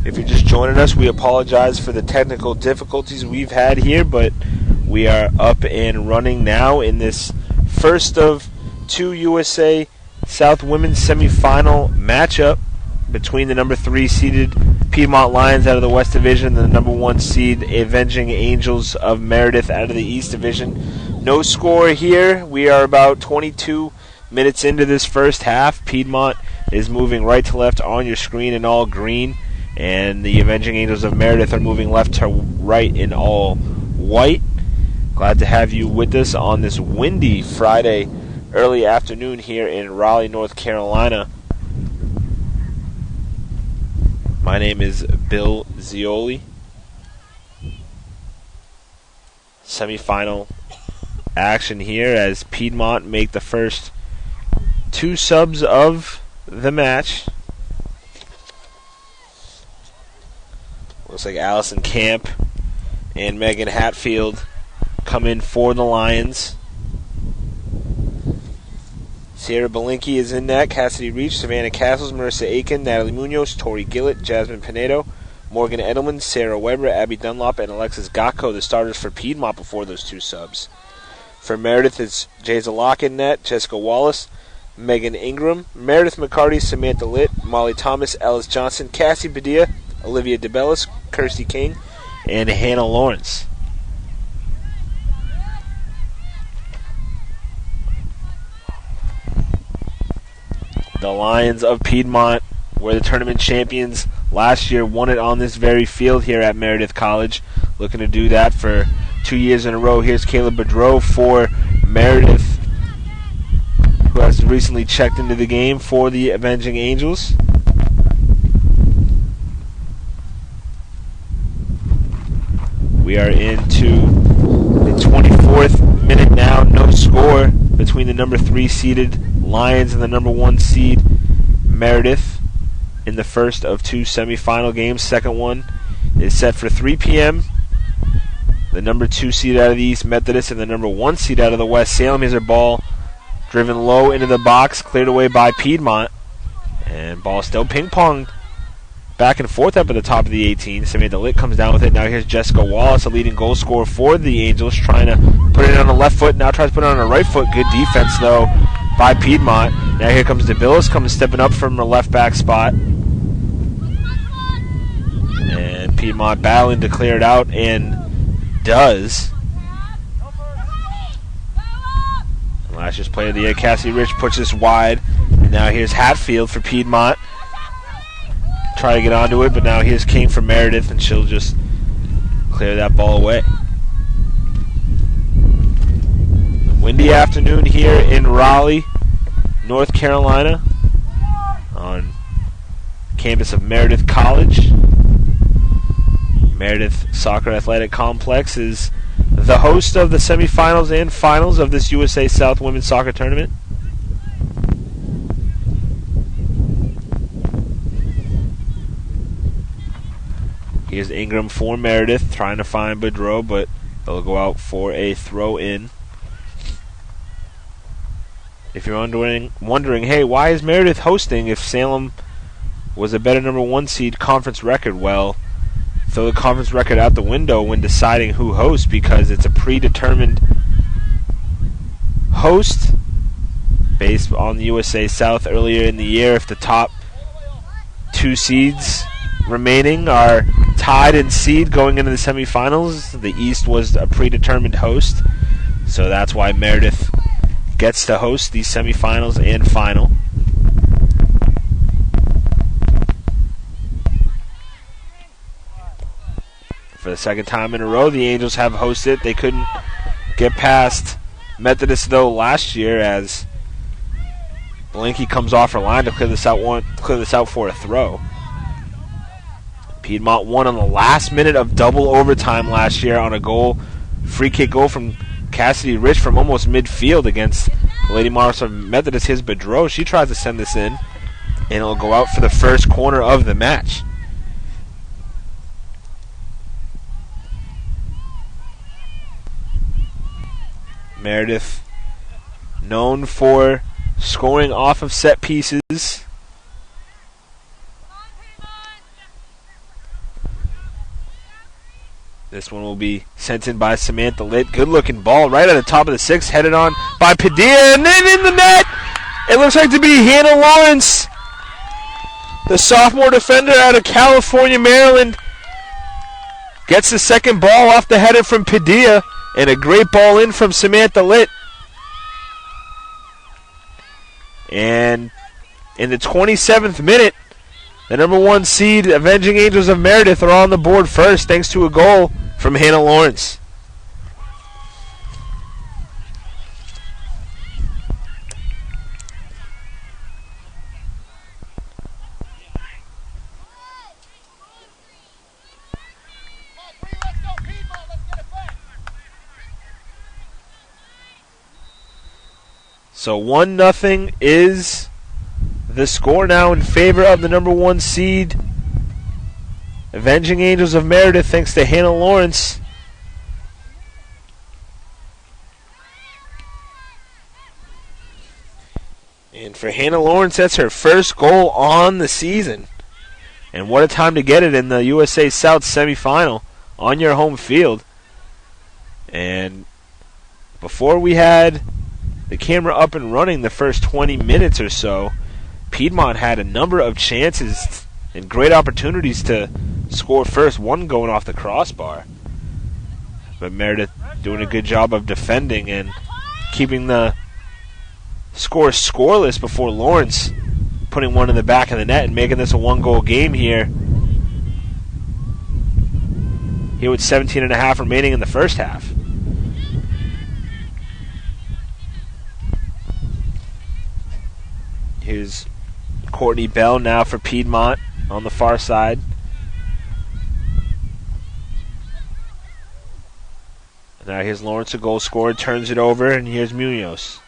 If you're just joining us, we apologize for the technical difficulties we've had here, but we are up and running now in this first of two USA South Women's Semifinal matchup between the number 3 seeded Piedmont Lions out of the West Division and the number 1 seed Avenging Angels of Meredith out of the East Division. No score here. We are about 22 minutes into this first half. Piedmont is moving right to left on your screen in all green, and the Avenging Angels of Meredith are moving left to right in all white. Glad to have you with us on this windy Friday early afternoon here in Raleigh, North Carolina. My name is Bill Zioli. Semifinal action here as Piedmont make the first 2 subs of the match. Looks like Allison Camp and Megan Hatfield come in for the Lions. Sierra Belinky is in net. Cassidy Reach, Savannah Castles, Marissa Aiken, Natalie Munoz, Tori Gillett, Jasmine Pinedo, Morgan Edelman, Sarah Weber, Abby Dunlop, and Alexis Gakko, the starters for Piedmont before those 2 subs. For Meredith, it's Jayza Locke in net, Jessica Wallace, Megan Ingram, Meredith McCarty, Samantha Litt, Molly Thomas, Ellis Johnson, Cassie Padilla, Olivia DeBellis, Kirsty King, and Hannah Lawrence. The Lions of Piedmont were the tournament champions last year, won it on this very field here at Meredith College. Looking to do that for 2 years in a row. Here's Kayla Bedreau for Meredith, who has recently checked into the game for the Avenging Angels. We are into the 24th minute now. No score between the number 3 seeded Lions and the number 1 seed Meredith in the first of 2 semifinal games. Second one is set for 3 p.m. The number 2 seed out of the East, Methodist, and the number 1 seed out of the West, Salem. Here's a ball driven low into the box, cleared away by Piedmont, and ball still ping-ponged back and forth up at the top of the 18. Samantha Litt comes down with it. Now here's Jessica Wallace, a leading goal scorer for the Angels, trying to put it on the left foot. Now tries to put it on the right foot. Good defense, though, by Piedmont. Now here comes DeBillis, stepping up from her left back spot. And Piedmont battling to clear it out, and does. Last year's player of the year, Cassie Rich, puts this wide. And now here's Hatfield for Piedmont. Try to get onto it, but now here's King for Meredith, and she'll just clear that ball away. Windy afternoon here in Raleigh, North Carolina, on campus of Meredith College. Meredith Soccer Athletic Complex is the host of the semifinals and finals of this USA South Women's Soccer Tournament. Here's Ingram for Meredith, trying to find Bedreau, but they'll go out for a throw-in. If you're wondering, hey, why is Meredith hosting if Salem was a better number 1 seed conference record? Well, throw the conference record out the window when deciding who hosts, because it's a predetermined host based on the USA South earlier in the year. If the top 2 seeds remaining are tied in seed going into the semifinals, the East was a predetermined host, so that's why Meredith gets to host these semifinals and final. For the second time in a row, the Angels have hosted. They couldn't get past Methodist, though, last year, as Belinky comes off her line to clear this out for a throw. Piedmont won on the last minute of double overtime last year on a free kick goal from Cassidy Rich from almost midfield against the Lady Monarchs of Methodist. Here's Bedreau. She tries to send this in, and it'll go out for the first corner of the match. Meredith, known for scoring off of set pieces. This one will be sent in by Samantha Litt. Good-looking ball right at the top of the sixth, headed on by Padilla, and then in the net, it looks like to be Hannah Lawrence, the sophomore defender out of California, Maryland. Gets the second ball off the header from Padilla, and a great ball in from Samantha Litt. And in the 27th minute, the number 1 seed, Avenging Angels of Meredith, are on the board first thanks to a goal from Hannah Lawrence. So 1-0 is the score now in favor of the number 1 seed, Avenging Angels of Meredith, thanks to Hannah Lawrence. And for Hannah Lawrence, that's her first goal on the season. And what a time to get it in the USA South semifinal on your home field. And before we had the camera up and running the first 20 minutes or so, Piedmont had a number of chances and great opportunities to score first, one going off the crossbar. But Meredith doing a good job of defending and keeping the score scoreless before Lawrence putting one in the back of the net and making this a 1-goal game here. Here with 17.5 remaining in the first half. Here's Courtney Bell now for Piedmont on the far side. Now here's Lawrence, a goal scored, turns it over, and here's Munoz.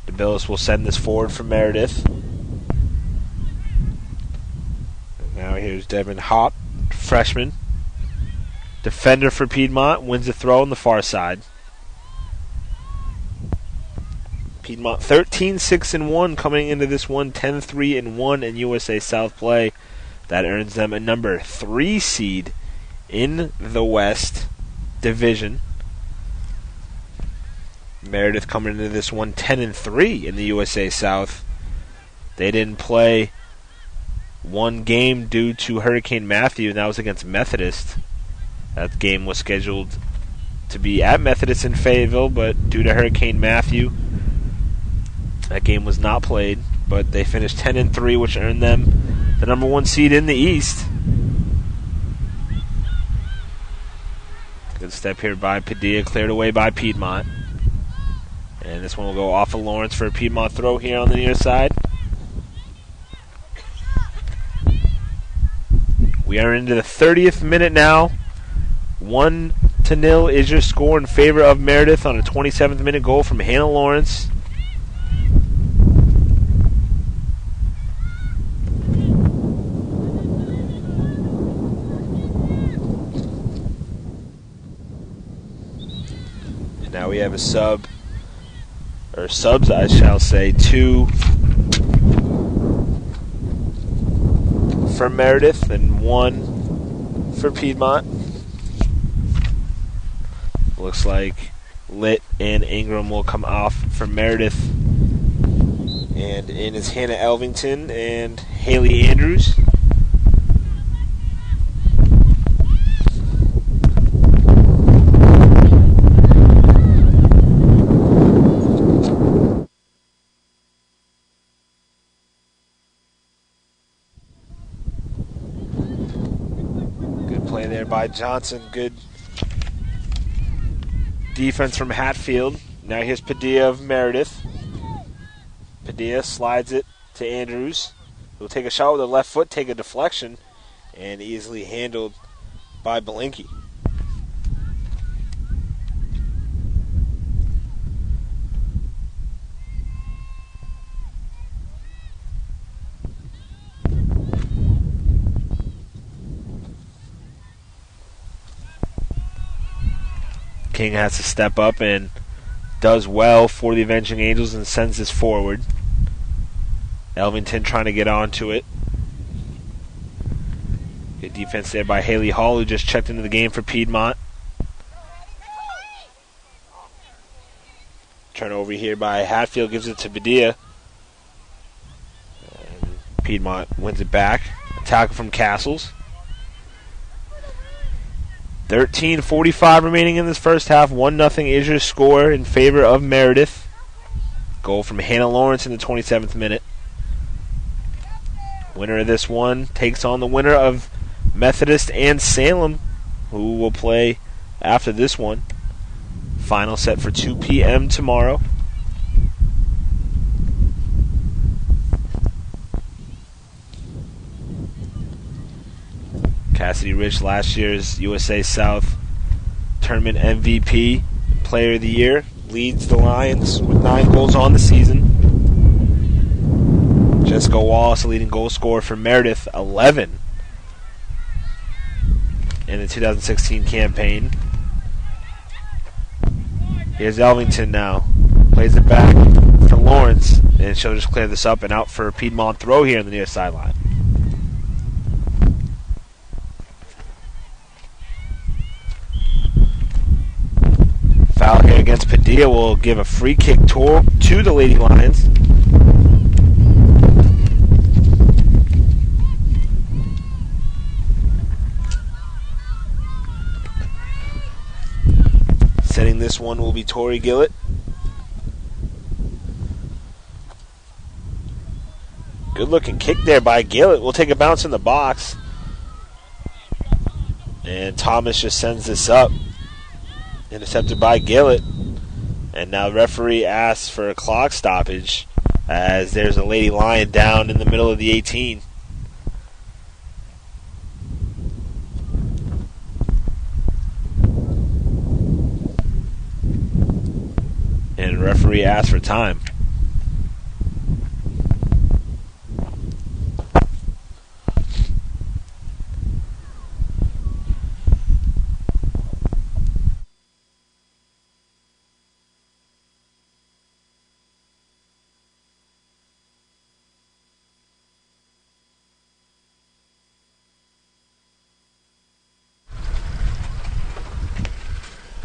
DeBillis will send this forward for Meredith. Now here's Devin Hopp, freshman. Defender for Piedmont, wins the throw on the far side. Piedmont 13-6-1 coming into this one, 10-3-1 in USA South play. That earns them a number 3 seed in the West Division. Meredith coming into this one 10-3 in the USA South. They didn't play one game due to Hurricane Matthew, and that was against Methodist. That game was scheduled to be at Methodist in Fayetteville, but due to Hurricane Matthew, that game was not played. But they finished 10-3, which earned them the number 1 seed in the East. Good step here by Padilla, cleared away by Piedmont. And this one will go off of Lawrence for a Piedmont throw here on the near side. We are into the 30th minute now. 1-0 is your score in favor of Meredith on a 27th minute goal from Hannah Lawrence. And now we have a subs, I shall say, 2 for Meredith and 1 for Piedmont. Looks like Litt and Ingram will come off for Meredith. And in is Hannah Elvington and Haley Andrews. Good play there by Johnson. Good defense from Hatfield. Now here's Padilla of Meredith. Padilla slides it to Andrews. He'll take a shot with the left foot, take a deflection, and easily handled by Belinkie. King has to step up and does well for the Avenging Angels and sends this forward. Elvington trying to get onto it. Good defense there by Haley Hall, who just checked into the game for Piedmont. Turnover here by Hatfield, gives it to Badia. And Piedmont wins it back. A tackle from Castles. 13:45 remaining in this first half. 1-0 is your score in favor of Meredith. Goal from Hannah Lawrence in the 27th minute. Winner of this one takes on the winner of Methodist and Salem, who will play after this one. Final set for 2 p.m. tomorrow. Cassidy Rich, last year's USA South Tournament MVP, Player of the Year, leads the Lions with 9 goals on the season. Jessica Wallace, the leading goal scorer for Meredith, 11 in the 2016 campaign. Here's Elvington now. Plays it back for Lawrence, and she'll just clear this up and out for a Piedmont throw here on the near sideline. Foul here against Padilla will give a free kick to the Lady Lions. Setting this one will be Tori Gillett. Good looking kick there by Gillett. We'll take a bounce in the box. And Thomas just sends this up. Intercepted by Gillett. And now the referee asks for a clock stoppage as there's a Lady Lion down in the middle of the 18. And referee asks for time.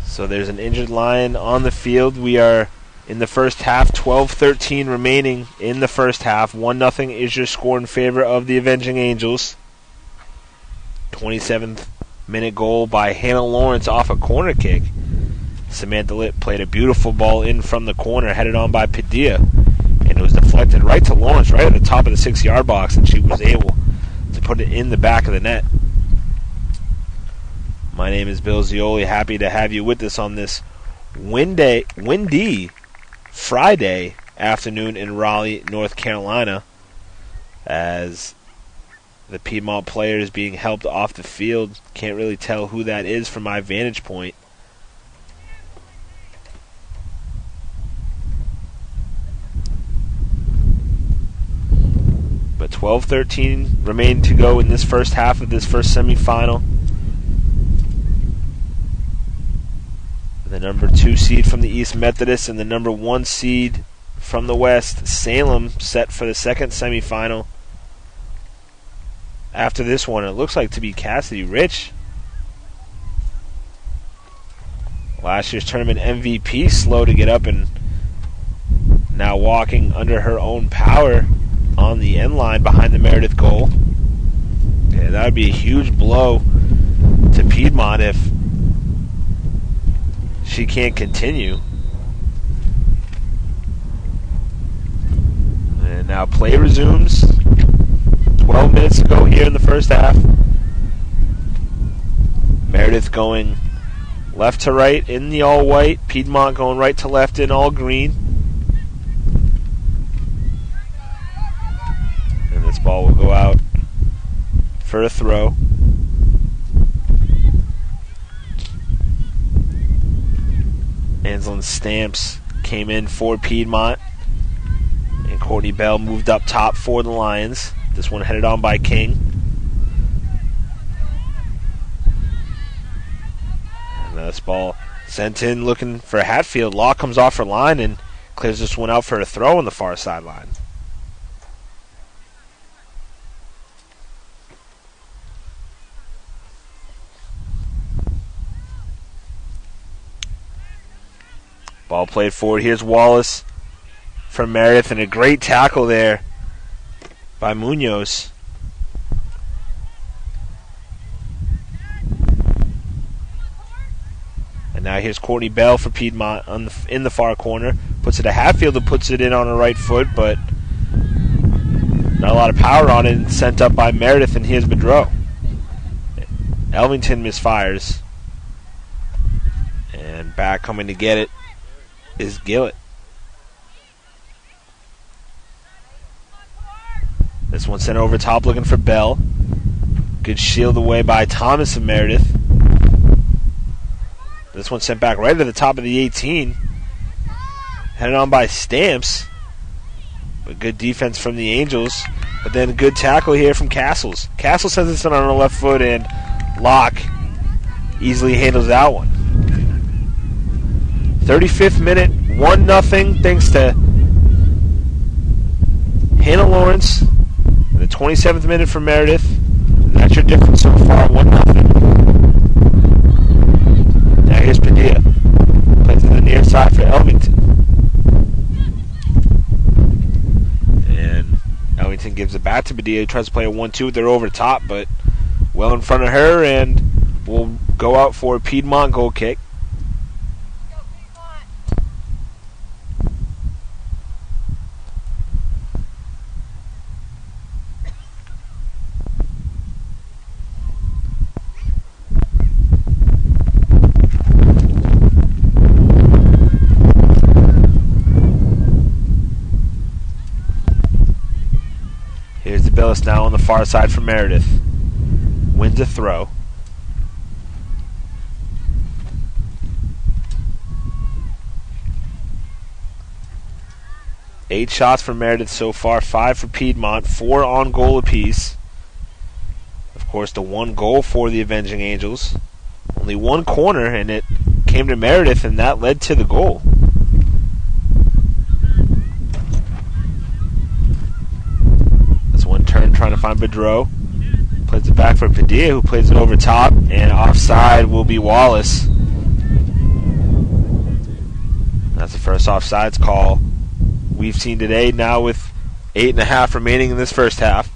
So there's an injured Lion on the field. We are in the first half, 12-13 remaining in the first half. 1-0 is your score in favor of the Avenging Angels. 27th minute goal by Hannah Lawrence off a corner kick. Samantha Litt played a beautiful ball in from the corner, headed on by Padilla, and it was deflected right to Lawrence, right at the top of the 6-yard box, and she was able to put it in the back of the net. My name is Bill Zioli. Happy to have you with us on this windy Friday afternoon in Raleigh, North Carolina, as the Piedmont player is being helped off the field. Can't really tell who that is from my vantage point. But 12-13 remain to go in this first half of this first semifinal. The number 2 seed from the East, Methodist, and the number 1 seed from the West, Salem, set for the second semifinal. After this one, it looks like to be Cassidy Rich. Last year's tournament MVP, slow to get up and now walking under her own power on the end line behind the Meredith goal. Yeah, that would be a huge blow to Piedmont if she can't continue. And now play resumes. 12 minutes to go here in the first half. Meredith going left to right in the all-white. Piedmont going right to left in all green. And this ball will go out for a throw. Anslin Stamps came in for Piedmont, and Courtney Bell moved up top for the Lions. This one headed on by King. And this ball Sent in looking for Hatfield. Law comes off her line and clears this one out for a throw on the far sideline. Ball played forward. Here's Wallace for Meredith, and a great tackle there by Munoz. And now here's Courtney Bell for Piedmont in the far corner. Puts it to Hatfield and puts it in on her right foot, but not a lot of power on it, and sent up by Meredith, and here's Bedreau. Elvington misfires. And back coming to get it is Gillett. This one sent over top looking for Bell. Good shield away by Thomas and Meredith. This one sent back right to the top of the 18. Headed on by Stamps. But good defense from the Angels. But then good tackle here from Castles. Castles sends this one on her left foot, and Locke easily handles that one. 35th minute, 1-0 thanks to Hannah Lawrence. And the 27th minute for Meredith. And that's your difference so far, 1-0. Now here's Padilla. Plays to the near side for Elvington. And Elvington gives it back to Padilla. He tries to play a 1-2. They're over top, but well in front of her, and will go out for a Piedmont goal kick. Here's DeBillis now on the far side for Meredith. Wins a throw. Eight shots for Meredith so far, 5 for Piedmont, 4 on goal apiece. Of course, the 1 goal for the Avenging Angels. Only 1 corner, and it came to Meredith, and that led to the goal. One turn trying to find Bedreau. Plays it back for Padilla, who plays it over top, and offside will be Wallace. That's the first offsides call we've seen today, now with 8.5 remaining in this first half.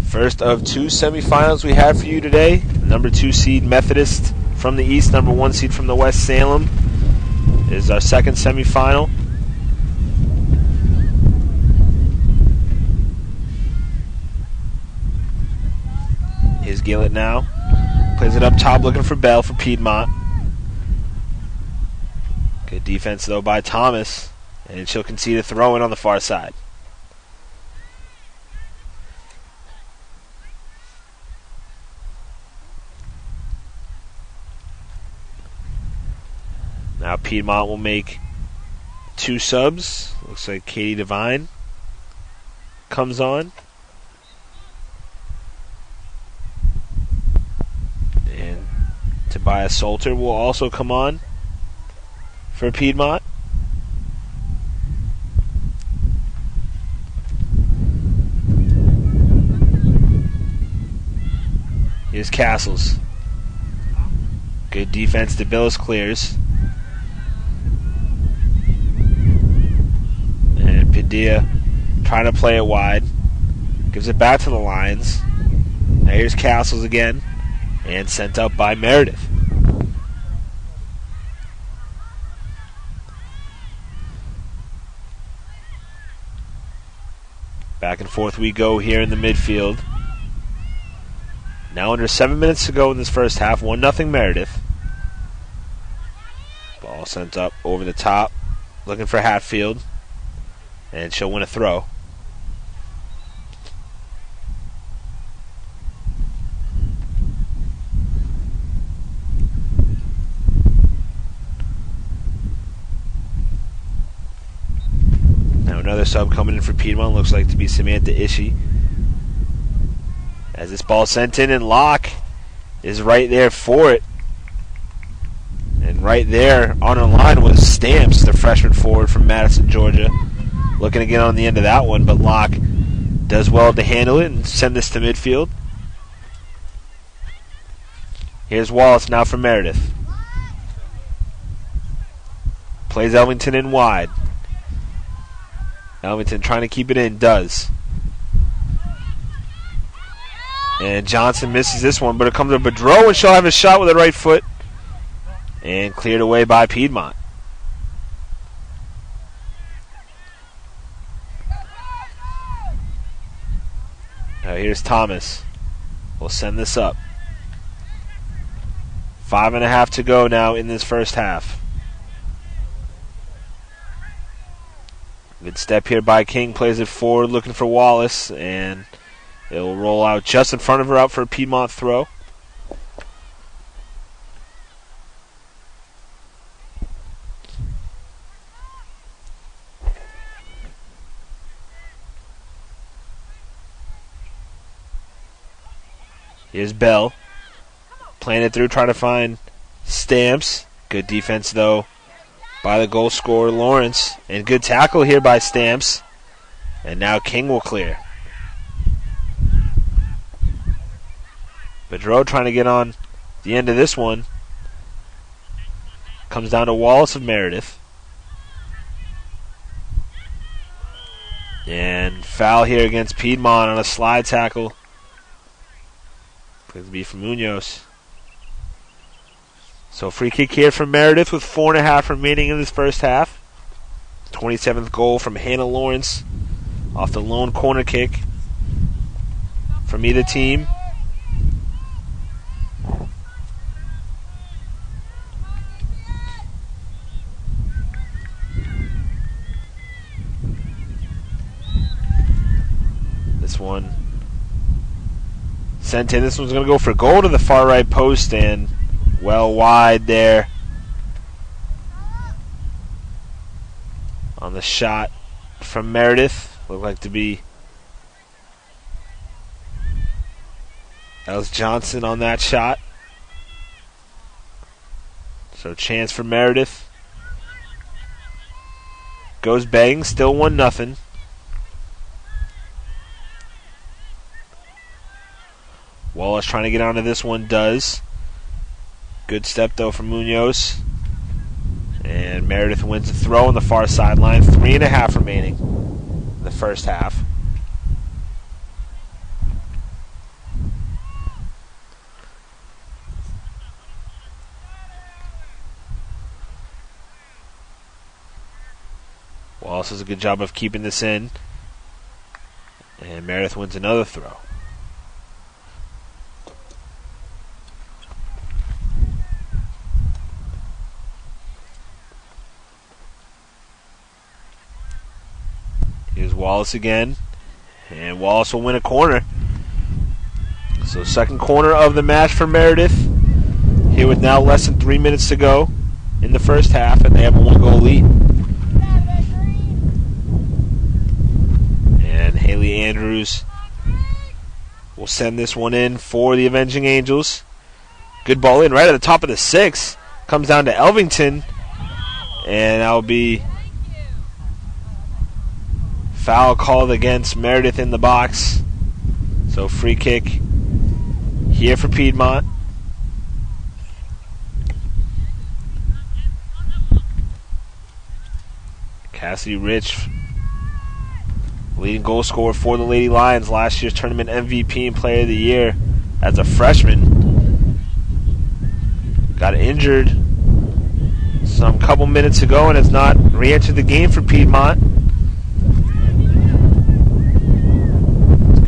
First of 2 semifinals we have for you today. Number 2 seed Methodist from the east, number 1 seed from the west, Salem, is our second semifinal. Here's Gillett now. Plays it up top looking for Bell for Piedmont. Good defense though by Thomas, and she'll concede a throw in on the far side. Now Piedmont will make 2 subs. Looks like Katie Devine comes on. And Tobias Salter will also come on for Piedmont. Here's Castles. Good defense. DeBillis clears. And Padilla trying to play it wide. Gives it back to the Lions. Now here's Castles again. And sent up by Meredith. Back and forth we go here in the midfield. Now under 7 minutes to go in this first half. 1-0 Meredith. Ball sent up over the top. Looking for Hatfield. And she'll win a throw. Now another sub coming in for Piedmont. Looks like to be Samantha Ishii. As this ball sent in, and Locke is right there for it. And right there on the line was Stamps, the freshman forward from Madison, Georgia. Looking to get on the end of that one, but Locke does well to handle it and send this to midfield. Here's Wallace now for Meredith. Plays Elvington in wide. Elvington trying to keep it in, does. And Johnson misses this one, but it comes to Bedreau, and she'll have a shot with the right foot. And cleared away by Piedmont. Now here's Thomas. We'll send this up. 5.5 to go now in this first half. Good step here by King. Plays it forward looking for Wallace. And it will roll out just in front of her, out for a Piedmont throw. Here's Bell. Playing it through, trying to find Stamps. Good defense, though, by the goal scorer, Lawrence. And good tackle here by Stamps. And now King will clear. Bedreau trying to get on the end of this one. Comes down to Wallace of Meredith. And foul here against Piedmont on a slide tackle. Going to be from Munoz. So free kick here from Meredith with 4.5 remaining in this first half. 27th goal from Hannah Lawrence off the lone corner kick from either team. This one sent in. This one's going to go for goal to the far right post and well wide there on the shot from Meredith. Looked like to be that was Johnson on that shot. So chance for Meredith. Goes bang, still 1-0. Wallace trying to get onto this one, does. Good step, though, from Munoz. And Meredith wins the throw on the far sideline. 3.5 remaining in the first half. Wallace does a good job of keeping this in. And Meredith wins another throw. Here's Wallace again. And Wallace will win a corner. So second corner of the match for Meredith. Here with now less than 3 minutes to go in the first half. And they have a 1-goal lead. And Haley Andrews will send this one in for the Avenging Angels. Good ball in right at the top of the 6. Comes down to Elvington. And that'll be foul called against Meredith in the box. So free kick here for Piedmont. Cassidy Rich, leading goal scorer for the Lady Lions, last year's tournament MVP and Player of the Year as a freshman. Got injured some couple minutes ago and has not re-entered the game for Piedmont.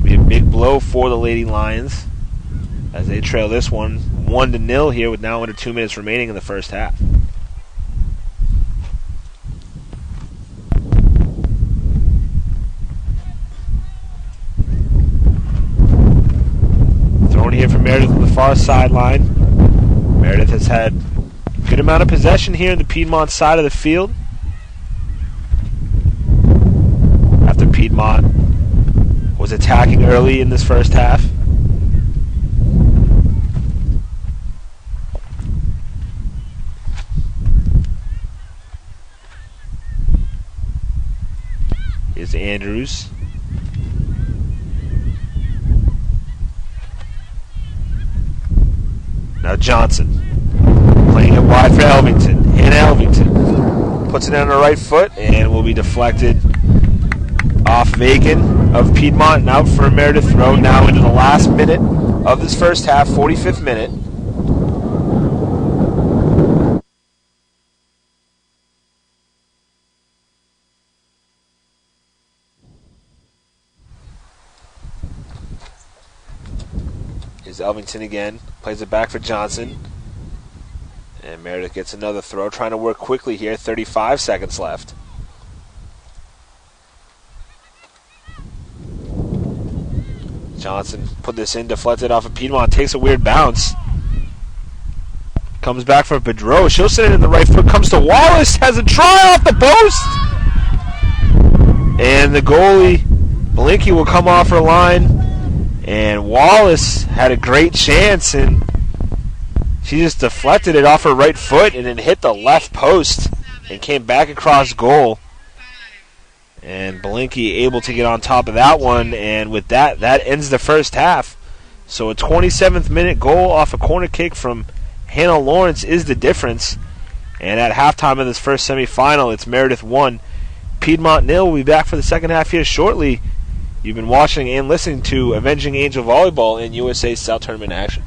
Be a big blow for the Lady Lions as they trail this one 1-0 here with now under 2 minutes remaining in the first half. Thrown here from Meredith on the far sideline. Meredith has had a good amount of possession here in the Piedmont side of the field. After Piedmont was attacking early in this first half. is Andrews. Now Johnson. Playing it wide for Elvington. And Elvington puts it on the right foot and will be deflected off Vacan of Piedmont and out for a Meredith throw. Now into the last minute of this first half, 45th minute. Here's Elvington again. Plays it back for Johnson. And Meredith gets another throw. Trying to work quickly here. 35 seconds left. Johnson put this in, deflected off of Piedmont. Takes a weird bounce. Comes back for Bedreau. She'll send it in the right foot. Comes to Wallace. Has a try off the post. And the goalie, Blinky, will come off her line. And Wallace had a great chance, and she just deflected it off her right foot and then hit the left post and came back across goal. And Blinky able to get on top of that one, and with that, that ends the first half. So a 27th minute goal off a corner kick from Hannah Lawrence is the difference. And at halftime of this first semifinal, it's Meredith 1, Piedmont 0. We'll be back for the second half here shortly. You've been watching and listening to Avenging Angel Volleyball in USA South Tournament action.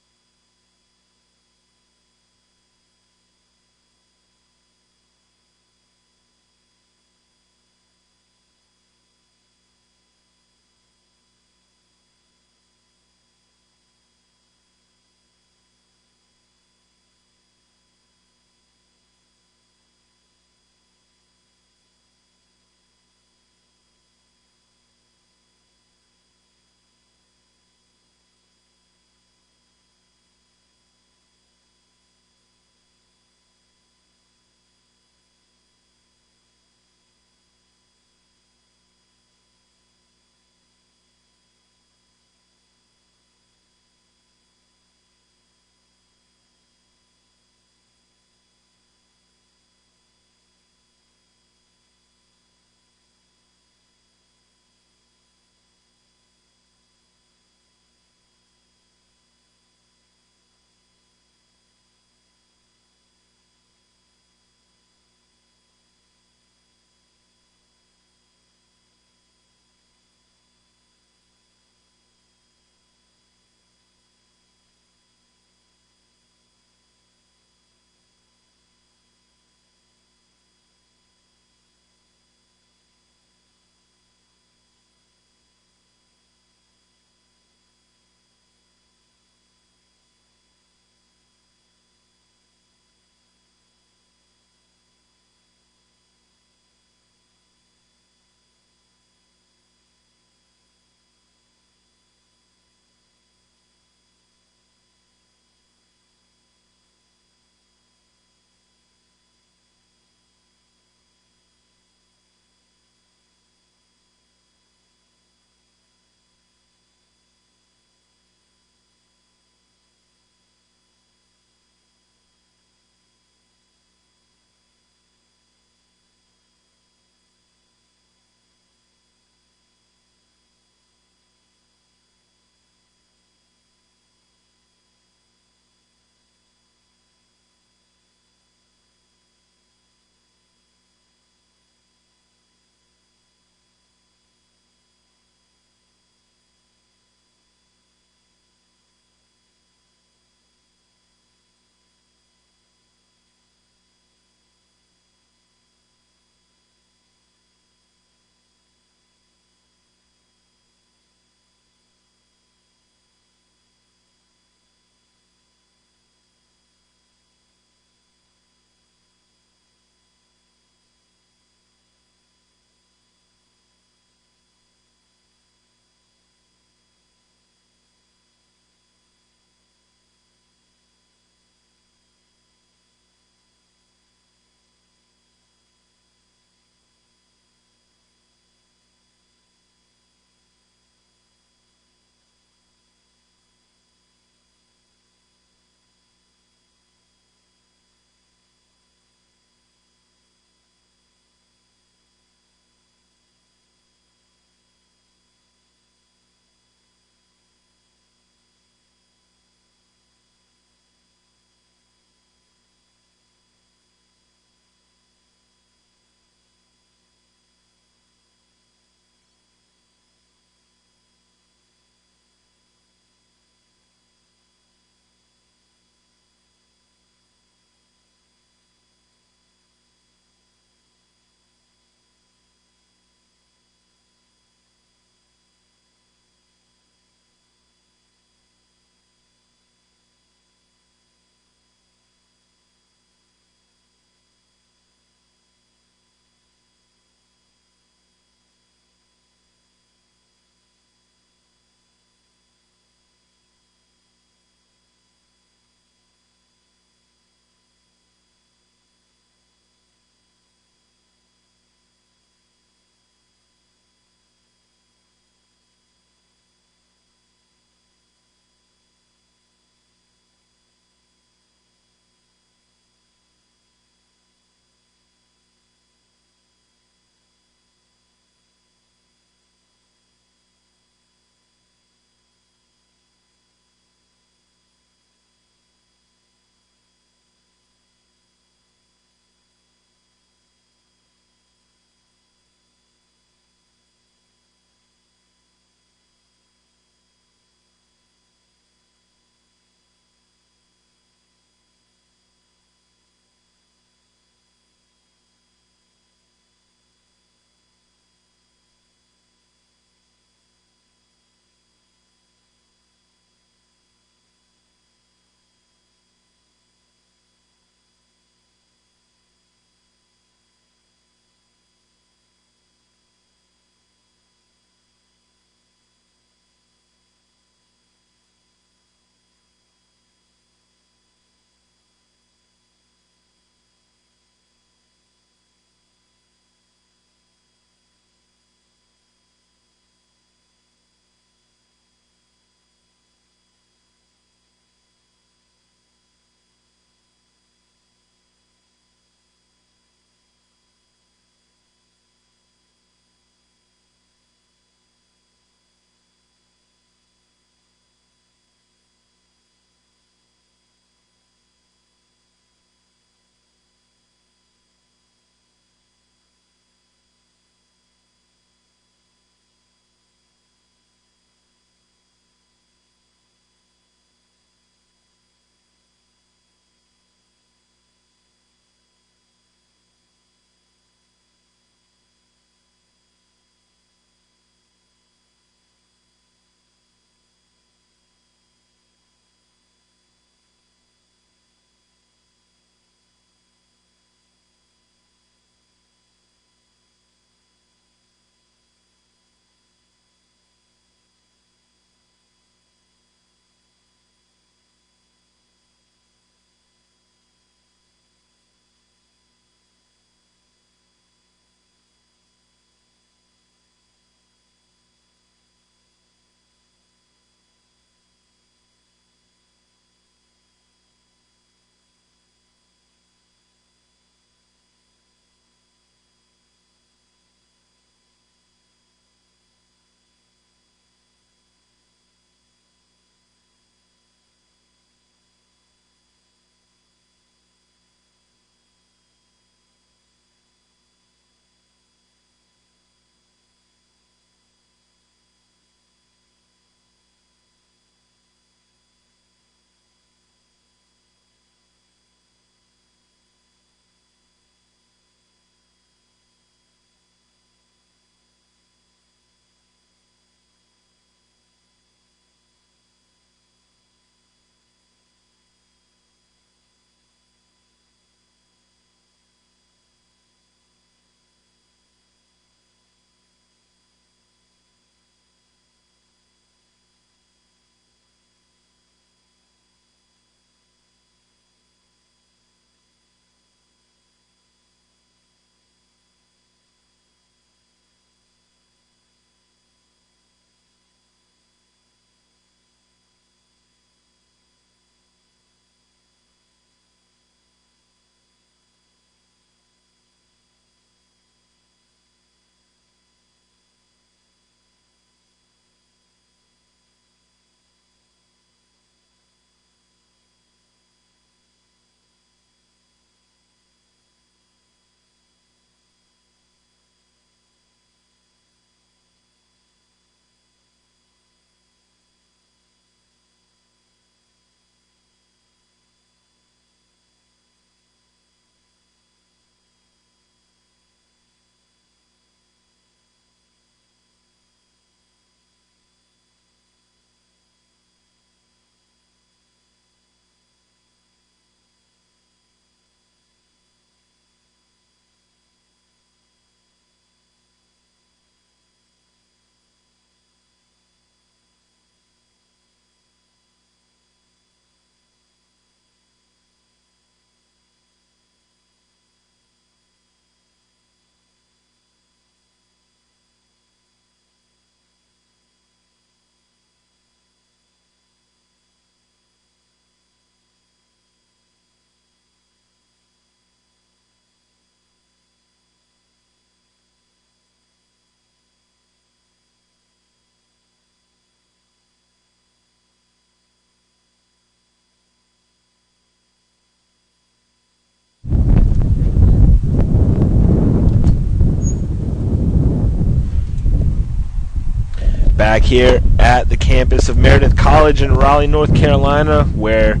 Back here at the campus of Meredith College in Raleigh, North Carolina, where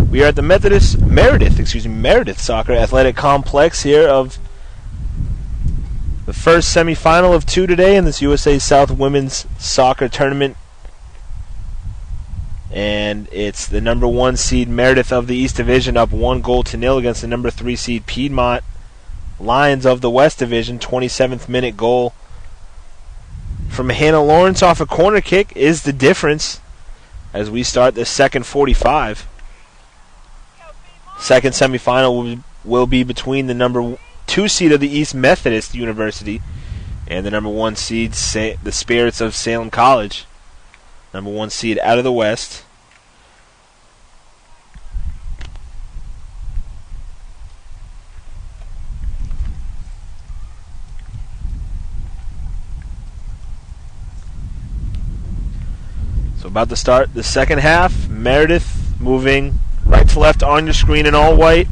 we are at the Meredith Soccer Athletic Complex here of the first semifinal of two today in this USA South Women's Soccer Tournament. And it's the number 1 seed Meredith of the East Division up 1-0 against the number 3 seed Piedmont Lions of the West Division. 27th minute goal from Hannah Lawrence off a corner kick is the difference as we start the second 45. Second semifinal will be between the number 2 seed of the East Methodist University and the number 1 seed, the Spirits of Salem College. Number 1 seed out of the West. So about to start the second half. Meredith moving right to left on your screen in all white.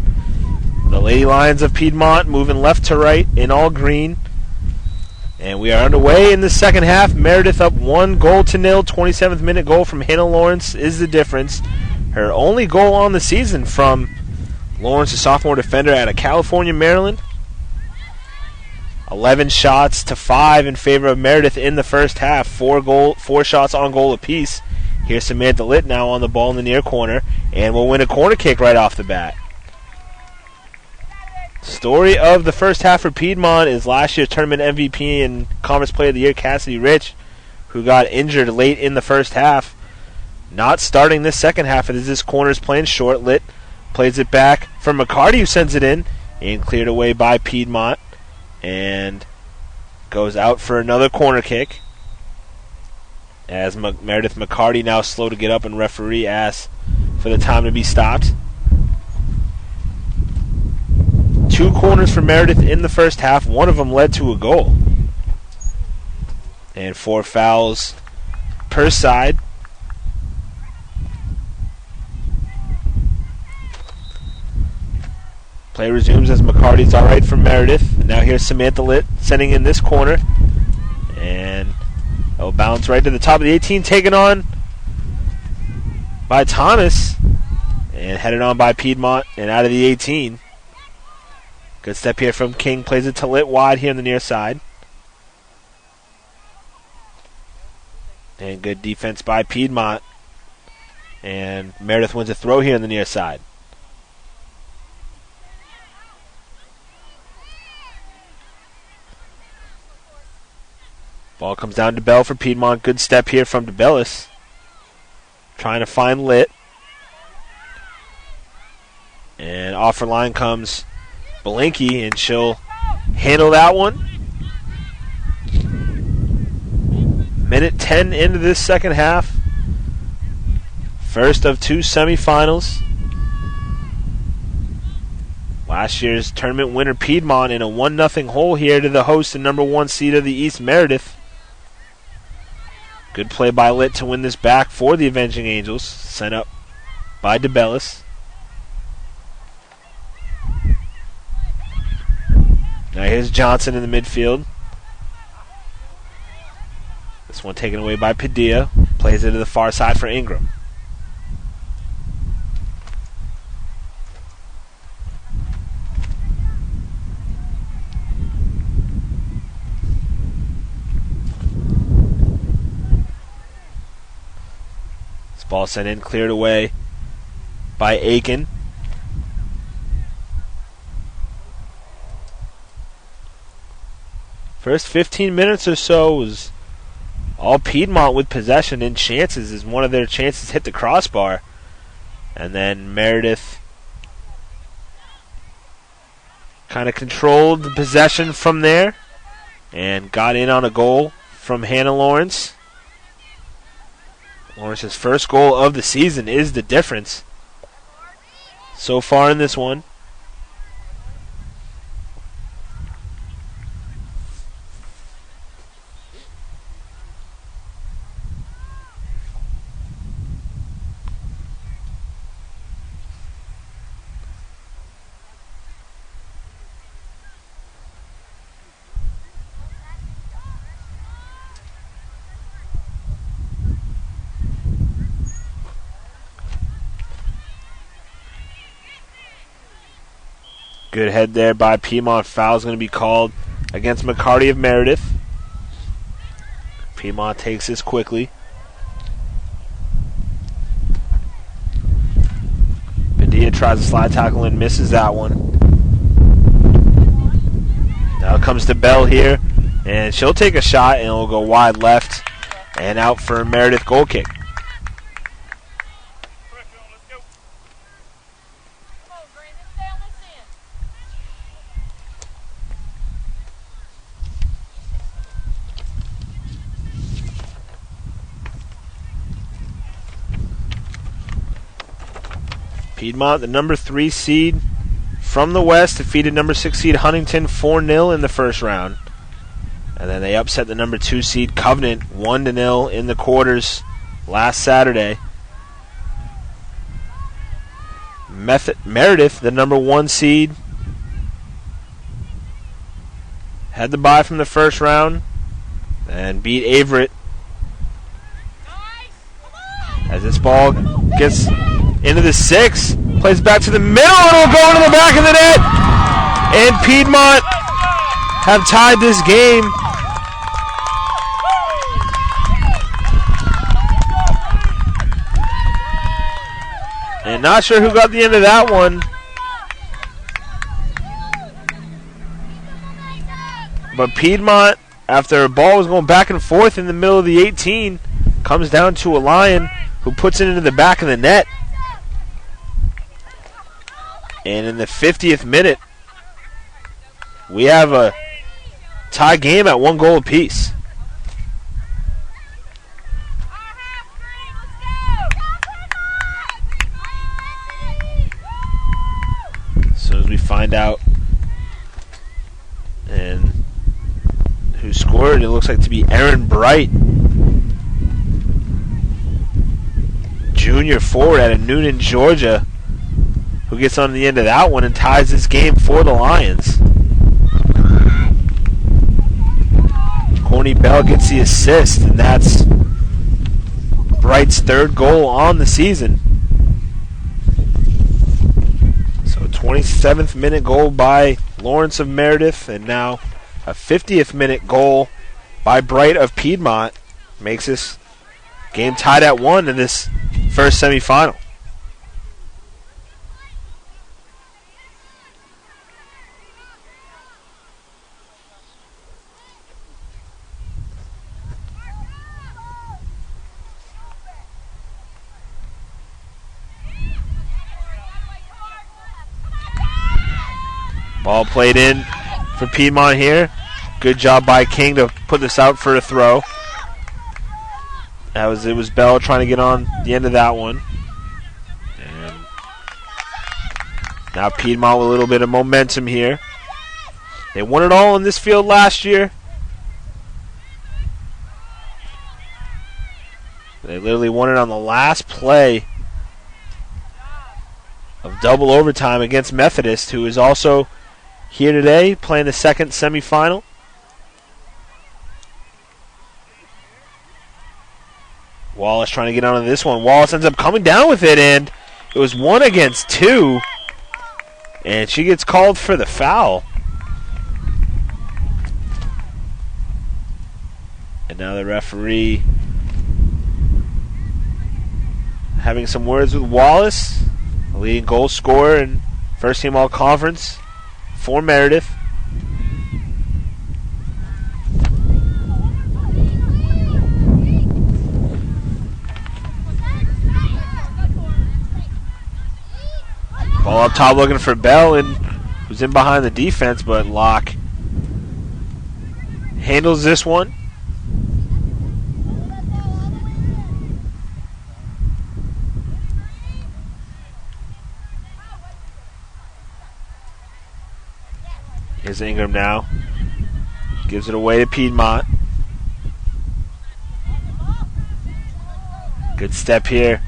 The Lady Lions of Piedmont moving left to right in all green. And we are underway in the second half. Meredith up 1-0. 27th minute goal from Hannah Lawrence is the difference. Her only goal on the season from Lawrence, a sophomore defender out of California, Maryland. 11 shots to 5 in favor of Meredith in the first half. 4 shots on goal apiece. Here's Samantha Litt now on the ball in the near corner, and will win a corner kick right off the bat. Story of the first half for Piedmont is last year's tournament MVP and Conference Player of the Year Cassidy Rich, who got injured late in the first half. Not starting this second half as this corner is playing short. Litt plays it back for McCarty, who sends it in and cleared away by Piedmont. And goes out for another corner kick as Meredith McCarty now slow to get up, and referee asks for the time to be stopped. 2 corners for Meredith in the first half. One of them led to a goal. And 4 fouls per side. Play resumes as McCarty's all right for Meredith. Now here's Samantha Litt sending in this corner. And it'll bounce right to the top of the 18, taken on by Thomas. And headed on by Piedmont and out of the 18. Good step here from King. Plays it to Litt wide here on the near side. And good defense by Piedmont. And Meredith wins a throw here on the near side. Ball comes down to Bell for Piedmont. Good step here from DeBellis. Trying to find Litt. And off her line comes Belinky, and she'll handle that one. Minute 10 into this second half. First of 2 semifinals. Last year's tournament winner Piedmont in a 1-0 hole here to the host and number 1 seed of the East, Meredith. Good play by Litt to win this back for the Avenging Angels. Sent up by DeBellis. Now here's Johnson in the midfield. This one taken away by Padilla. Plays it to the far side for Ingram. Ball sent in, cleared away by Aiken. First 15 minutes or so was all Piedmont with possession and chances as one of their chances hit the crossbar. And then Meredith kind of controlled the possession from there and got in on a goal from Hannah Lawrence. Lawrence's first goal of the season is the difference so far in this one. Good head there by Piedmont. Foul's going to be called against McCarty of Meredith. Piedmont takes this quickly. Padilla tries to slide tackle and misses that one. Now it comes to Bell here, and she'll take a shot, and it'll go wide left and out for a Meredith goal kick. Piedmont, the number 3 seed from the West, defeated number 6 seed Huntington 4-0 in the first round. And then they upset the number 2 seed Covenant 1-0 in the quarters last Saturday. Meredith, the number 1 seed, had the bye from the first round and beat Averett. As this ball gets into the 6, plays back to the middle, and it'll go into the back of the net. And Piedmont have tied this game. And not sure who got the end of that one. But Piedmont, after a ball was going back and forth in the middle of the 18, comes down to a Lion who puts it into the back of the net. And in the 50th minute, we have a tie game at 1 goal apiece. As soon as we find out and who scored, it looks like to be Aaron Bright, junior forward out of Noonan, Georgia, who gets on the end of that one and ties this game for the Lions. Corny Bell gets the assist, and that's Bright's 3rd goal on the season. So a 27th minute goal by Lawrence of Meredith, and now a 50th minute goal by Bright of Piedmont makes this game tied at 1 in this first semifinal. Ball played in for Piedmont here. Good job by King to put this out for a throw. It was Bell trying to get on the end of that one. And now Piedmont with a little bit of momentum here. They won it all in this field last year. They literally won it on the last play of double overtime against Methodist, who is also here today playing the second semifinal. Wallace trying to get onto this one. Wallace ends up coming down with it, and it was 1 against 2. And she gets called for the foul. And now the referee having some words with Wallace, the leading goal scorer and first team all-conference for Meredith. Ball up top looking for Bell, and who's in behind the defense, but Locke handles this one. Here's Ingram now. Gives it away to Piedmont. Good step here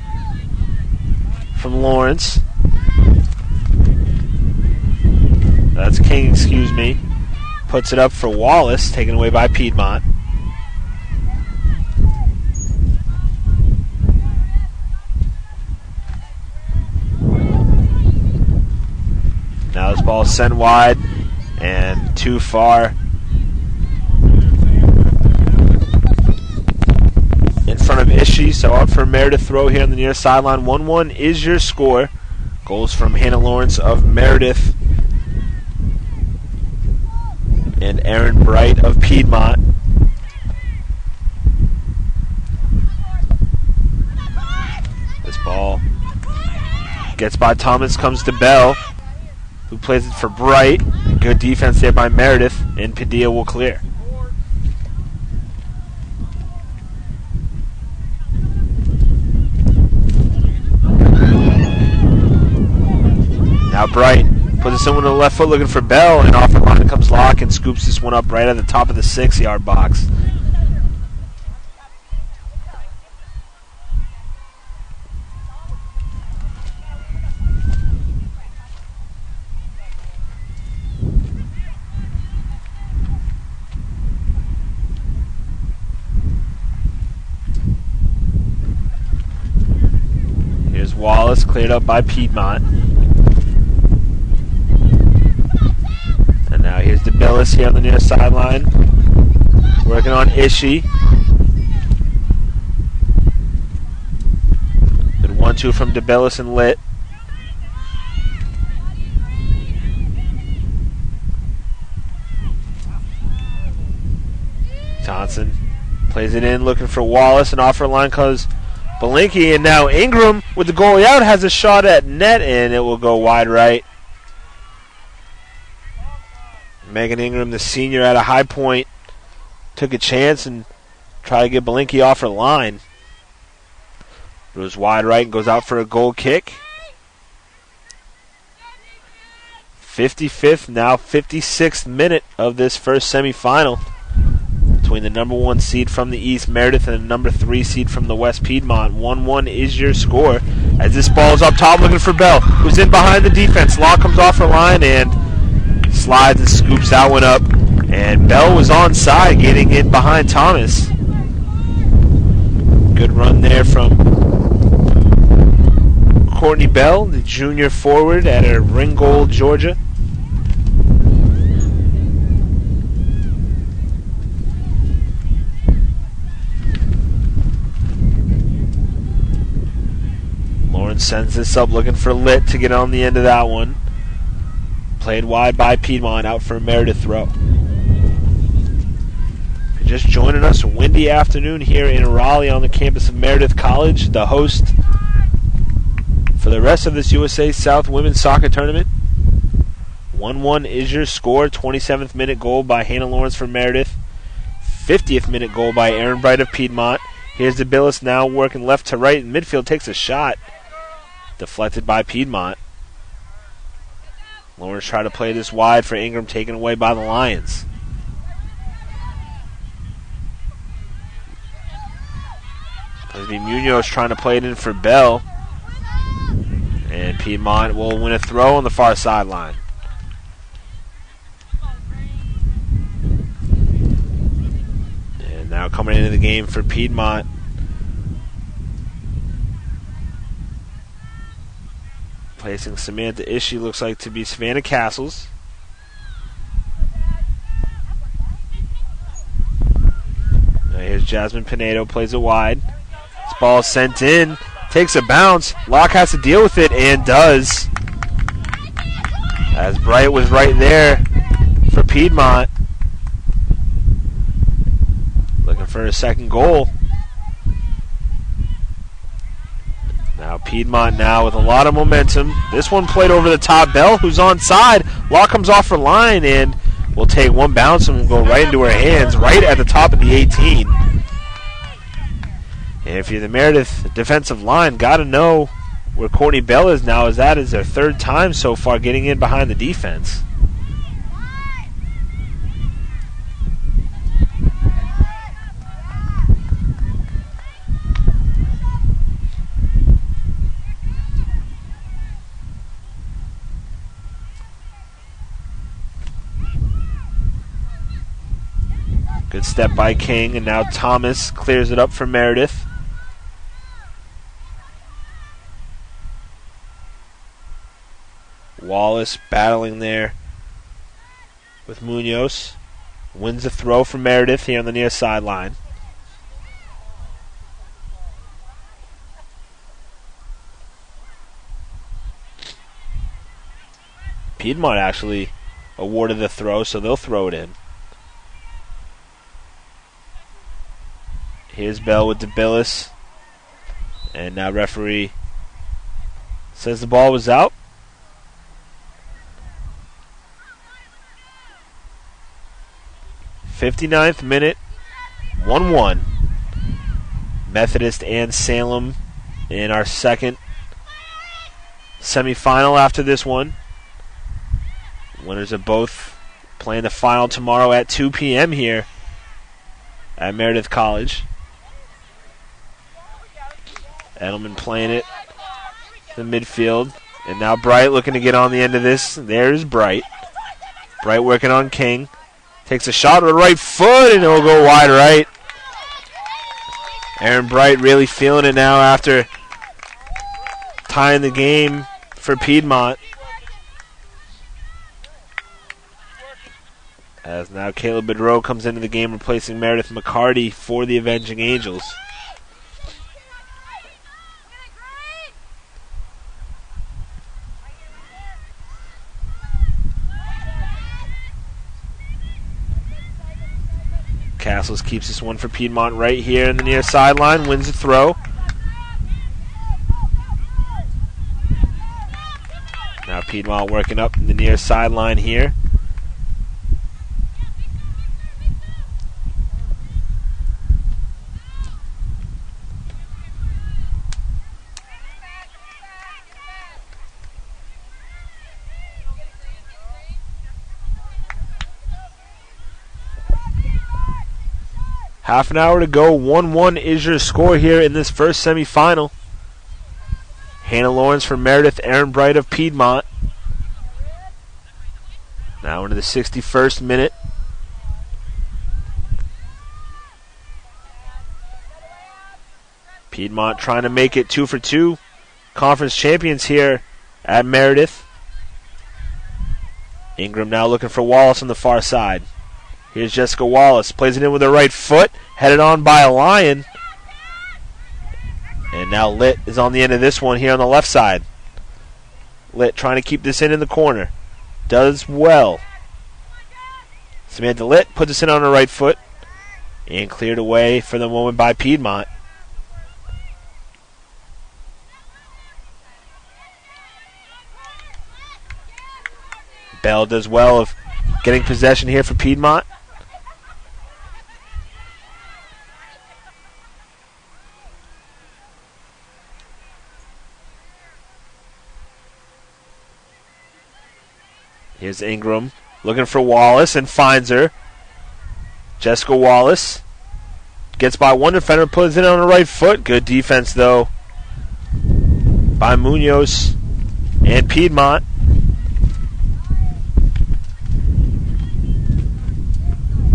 from Lawrence. That's King, excuse me. Puts it up for Wallace, taken away by Piedmont. Now Now this ball is sent wide and too far in front of Ishii. So up for Meredith throw here on the near sideline. 1-1 is your score. Goals from Hannah Lawrence of Meredith and Aaron Bright of Piedmont. This ball gets by Thomas, comes to Bell, who plays it for Bright. Good defense there by Meredith, and Padilla will clear. Now Bright puts this in with the left foot looking for Bell, and off the line comes Locke and scoops this one up right at the top of the 6-yard box. Here's Wallace, cleared up by Piedmont. And now here's DeBillis here on the near sideline, working on Ishii. Good 1-2 from DeBillis and Litt. Johnson plays it in, looking for Wallace, and off her line comes Belinky, and now Ingram with the goalie out has a shot at net, and it will go wide right. Megan Ingram, the senior, at a high point, took a chance and tried to get Belinky off her line. It was wide right and goes out for a goal kick. 55th, now 56th minute of this first semifinal between the number 1 seed from the East, Meredith, and the number 3 seed from the West, Piedmont. 1-1 is your score as this ball is up top looking for Bell, who's in behind the defense. Law comes off her line and slides and scoops that one up. And Bell was onside, getting in behind Thomas. Good run there from Courtney Bell, the junior forward out of Ringgold, Georgia. Lawrence sends this up looking for Litt to get on the end of that one. Played wide by Piedmont, out for a Meredith throw. If you're just joining us, a windy afternoon here in Raleigh on the campus of Meredith College, the host for the rest of this USA South Women's Soccer Tournament. 1-1 is your score. 27th minute goal by Hannah Lawrence for Meredith. 50th minute goal by Aaron Bright of Piedmont. Here's DeBillis now working left to right in midfield, takes a shot. Deflected by Piedmont. Lawrence tried to play this wide for Ingram, taken away by the Lions. Leslie Munoz trying to play it in for Bell. And Piedmont will win a throw on the far sideline. And now coming into the game for Piedmont, placing Samantha Ishii, looks like to be Savannah Castles. Now here's Jasmine Pinedo, plays it wide. This ball is sent in, takes a bounce. Locke has to deal with it, and does. As Bright was right there for Piedmont. Looking for a second goal. Now Piedmont now with a lot of momentum. This one played over the top. Bell, who's onside. Locke comes off her line and will take one bounce and will go right into her hands, right at the top of the 18. And if you're the Meredith defensive line, got to know where Courtney Bell is now, as that is their third time so far getting in behind the defense. Good step by King, and now Thomas clears it up for Meredith. Wallace battling there with Munoz. Wins the throw from Meredith here on the near sideline. Piedmont actually awarded the throw, so they'll throw it in. Here's Bell with DeBillis. And now referee says the ball was out. '59th minute, 1-1. Methodist and Salem in our second semifinal after this one. Winners are both playing the final tomorrow at 2 p.m. here at Meredith College. Edelman playing it in the midfield. And now Bright looking to get on the end of this. There's Bright. Bright working on King. Takes a shot with the right foot and it'll go wide right. Aaron Bright really feeling it now after tying the game for Piedmont. As now Caleb Bedreau comes into the game replacing Meredith McCarty for the Avenging Angels. Castles keeps this one for Piedmont right here in the near sideline. Wins the throw. Now Piedmont working up in the near sideline here. Half an hour to go. 1-1 is your score here in this first semifinal. Hannah Lawrence for Meredith, Aaron Bright of Piedmont. Now into the 61st minute. Piedmont trying to make it 2 for 2. Conference champions here at Meredith. Ingram now looking for Wallace on the far side. Here's Jessica Wallace. Plays it in with her right foot. Headed on by a Lion. And now Litt is on the end of this one here on the left side. Litt trying to keep this in the corner. Does well. Samantha Litt puts this in on her right foot. And cleared away for the moment by Piedmont. Bell does well of getting possession here for Piedmont. Here's Ingram looking for Wallace and finds her. Jessica Wallace gets by one defender, puts it on her right foot. Good defense, though, by Munoz and Piedmont.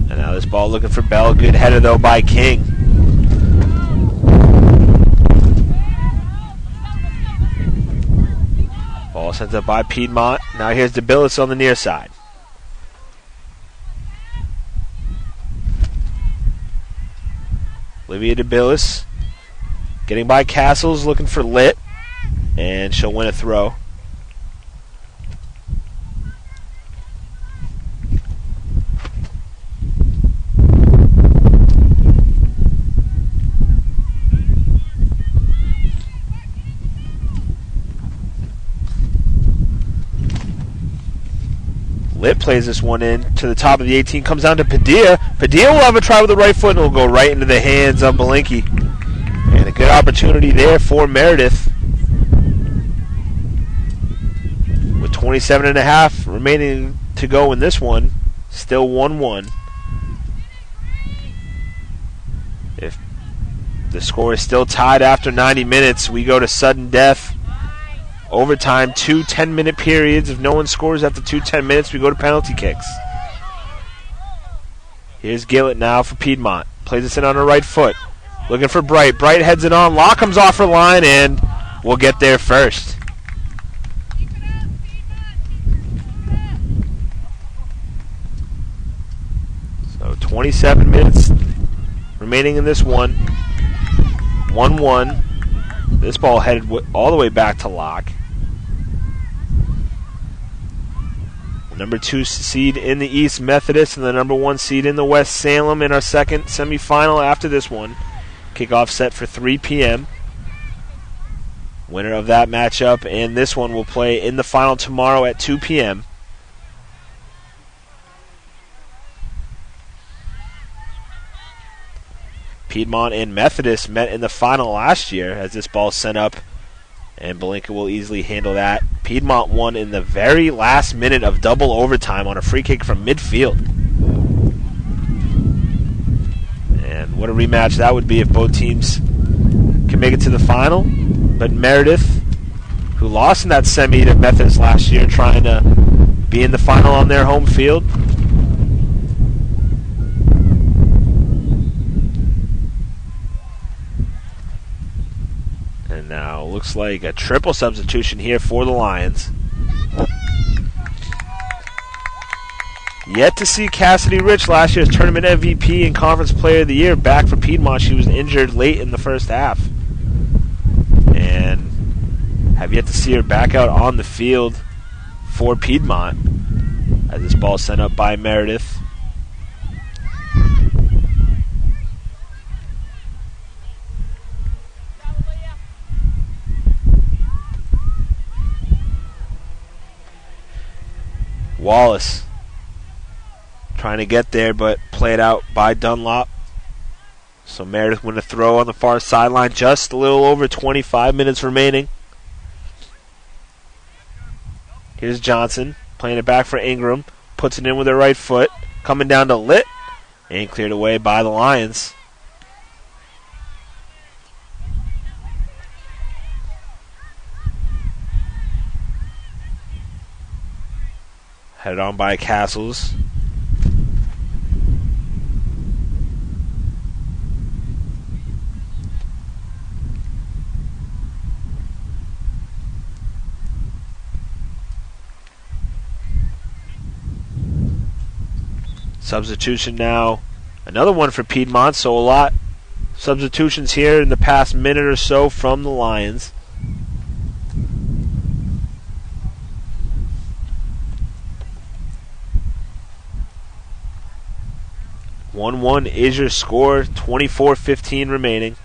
And now this ball looking for Bell. Good header, though, by King. Ball sent up by Piedmont. Now here's DeBillis on the near side. Olivia DeBillis getting by Castles, looking for Litt, and she'll win a throw. Litt plays this one in to the top of the 18. Comes down to Padilla. Padilla will have a try with the right foot, and it'll go right into the hands of Belinkie. And a good opportunity there for Meredith. With 27.5 remaining to go in this one. Still 1-1. If the score is still tied after 90 minutes, we go to sudden death. Overtime, 2 10-minute periods. If no one scores after 2 10 minutes, we go to penalty kicks. Here's Gillett now for Piedmont. Plays this in on her right foot. Looking for Bright. Bright heads it on. Law comes off her line, and we'll get there first. So 27 minutes remaining in this one. 1-1. This ball headed all the way back to lock. The number 2 seed in the East, Methodist, and the number 1 seed in the West, Salem, in our second semifinal after this one. Kickoff set for 3 p.m. Winner of that matchup and this one will play in the final tomorrow at 2 p.m. Piedmont and Methodist met in the final last year as this ball sent up, and Belinka will easily handle that. Piedmont won in the very last minute of double overtime on a free kick from midfield. And what a rematch that would be if both teams can make it to the final. But Meredith, who lost in that semi to Methodist last year, trying to be in the final on their home field. And now looks like a triple substitution here for the Lions. Yet to see Cassidy Rich, last year's tournament MVP and Conference Player of the Year, back for Piedmont. She was injured late in the first half. And have yet to see her back out on the field for Piedmont as this ball is sent up by Meredith. Wallace trying to get there, but played out by Dunlop. So Meredith win a throw on the far sideline. Just a little over 25 minutes remaining. Here's Johnson playing it back for Ingram. Puts it in with her right foot. Coming down to Litt. And cleared away by the Lions. Headed on by Castles. Substitution now. Another one for Piedmont, so a lot substitutions here in the past minute or so from the Lions. (1-1) is your score. 24:15 remaining.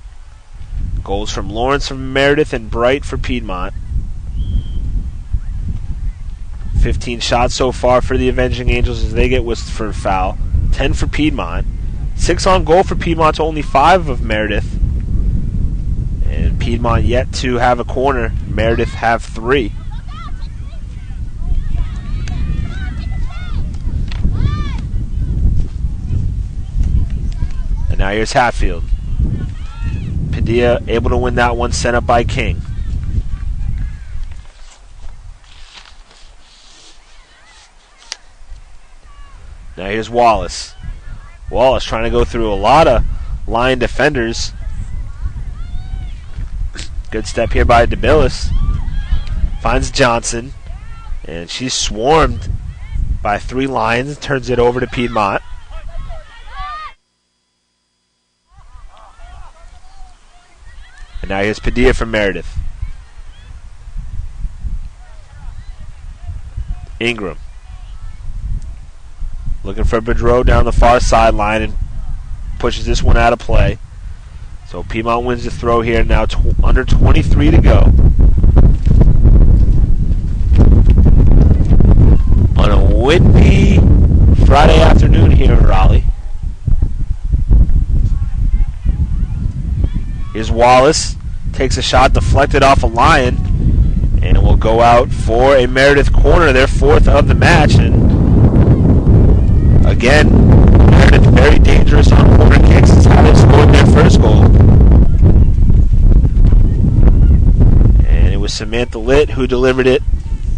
Goals from Lawrence from Meredith and Bright for Piedmont. 15 shots so far for the Avenging Angels as they get whisked for a foul. 10 for Piedmont. 6 on goal for Piedmont to only 5 of Meredith. And Piedmont yet to have a corner. Meredith have 3. And now here's Hatfield. Padilla able to win that one, sent up by King. Now here's Wallace. Wallace trying to go through a lot of line defenders. Good step here by DeBillis. Finds Johnson. And she's swarmed by 3 Lions. Turns it over to Piedmont. And now here's Padilla from Meredith. Ingram. Looking for Bedreau down the far sideline and pushes this one out of play. So Piedmont wins the throw here. Now under 23 to go. On a windy Friday afternoon here in Raleigh. Here's Wallace. Takes a shot deflected off a Lion. And will go out for a Meredith corner, their 4th of the match. And again, Meredith very dangerous on corner kicks. It's how they scored their first goal. And it was Samantha Litt who delivered it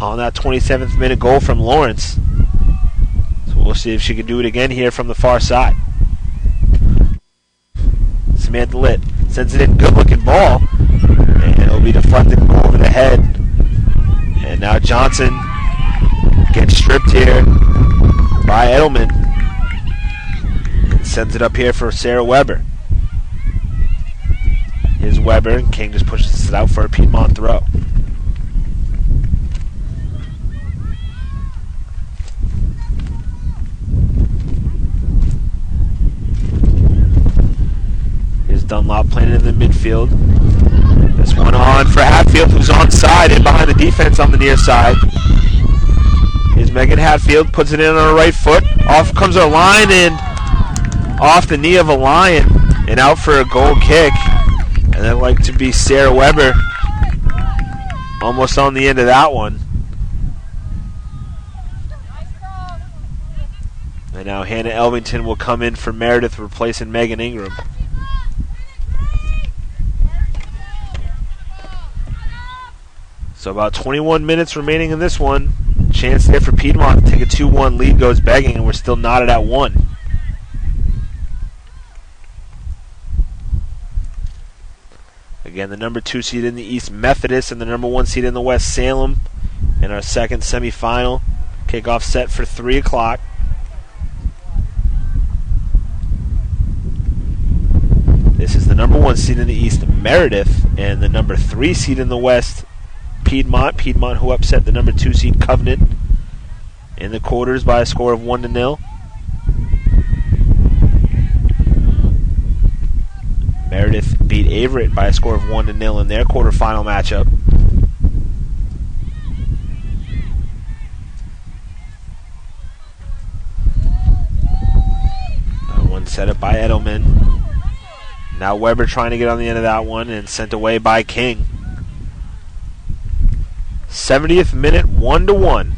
on that 27th minute goal from Lawrence. So we'll see if she can do it again here from the far side. Samantha Litt sends it in, good looking ball. And it'll be deflected and go over the head. And now Johnson gets stripped here by Edelman. sends it up here for Sarah Weber. Here's Weber, and King just pushes it out for a Piedmont throw. Here's Dunlop playing in the midfield. This one on for Hatfield, who's onside and behind the defense on the near side. Here's Megan Hatfield, puts it in on her right foot. Off comes her line and off the knee of a Lion and out for a goal kick. And I'd like to be Sarah Weber almost on the end of that one. And now Hannah Elvington will come in for Meredith, replacing Megan Ingram. So about 21 minutes remaining in this one. Chance there for Piedmont to take a 2-1 lead, goes begging, and we're still knotted at 1. Again, the number 2 seed in the East, Methodist, and the number 1 seed in the West, Salem, in our second semifinal. Kickoff set for 3 o'clock. This is the number 1 seed in the East, Meredith, and the number 3 seed in the West, Piedmont. Piedmont, who upset the number 2 seed Covenant in the quarters by a score of 1-0. Meredith beat Averett by a score of 1-0 in their quarterfinal matchup. That one set up by Edelman. Now Weber trying to get on the end of that one and sent away by King. 70th minute, 1-1.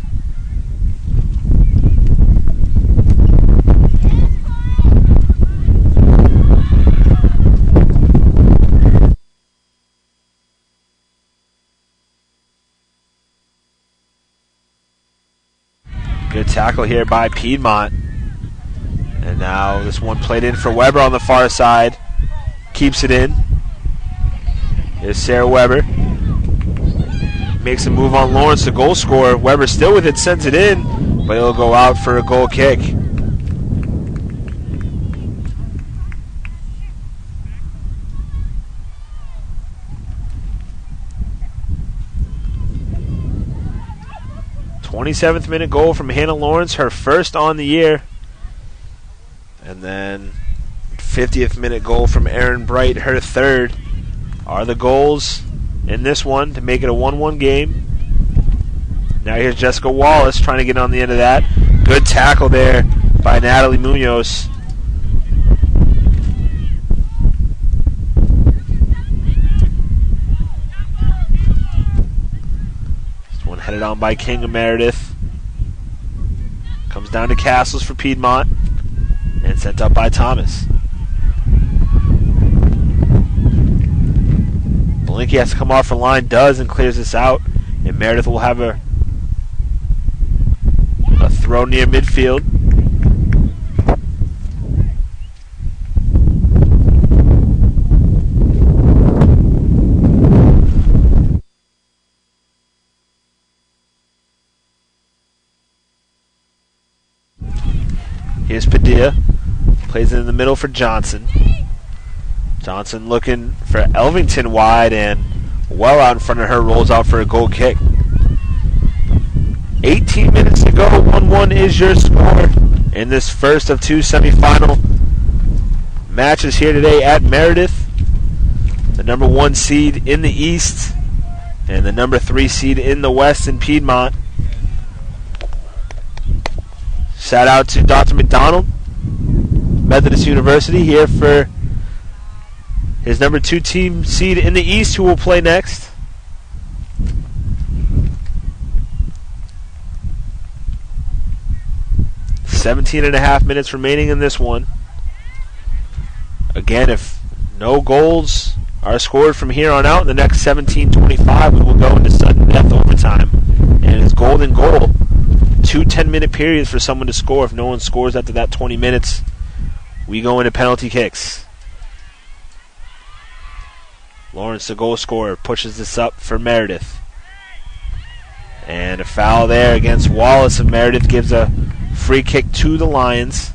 Good tackle here by Piedmont. And now this one played in for Weber on the far side. Keeps it in. Here's Sarah Weber. Makes a move on Lawrence, the goal scorer. Weber still with it, sends it in, but it'll go out for a goal kick. '27th minute goal from Hannah Lawrence, her first on the year. And then 50th minute goal from Erin Bright, her third. Are the goals in this one to make it a 1-1 game. Now here's Jessica Wallace trying to get on the end of that. Good tackle there by Natalie Munoz. This one headed on by King and Meredith. Comes down to Castles for Piedmont and sent up by Thomas. Blinky has to come off the line, does, and clears this out. And Meredith will have a throw near midfield. Here's Padilla. Plays it in the middle for Johnson. Johnson looking for Elvington wide and well out in front of her, rolls out for a goal kick. 18 minutes to go, 1-1 is your score in this first of 2 semifinal matches here today at Meredith. The number 1 seed in the East and the number 3 seed in the West in Piedmont. Shout out to Dr. McDonald, Methodist University, here for his number 2 team seed in the East, who will play next. .5 minutes remaining in this one. Again, if no goals are scored from here on out in the next 17:25, we will go into sudden death overtime. And it's golden goal. 2 10-minute periods for someone to score. If no one scores after that 20 minutes, we go into penalty kicks. Lawrence, the goal scorer, pushes this up for Meredith. And a foul there against Wallace, and Meredith gives a free kick to the Lions.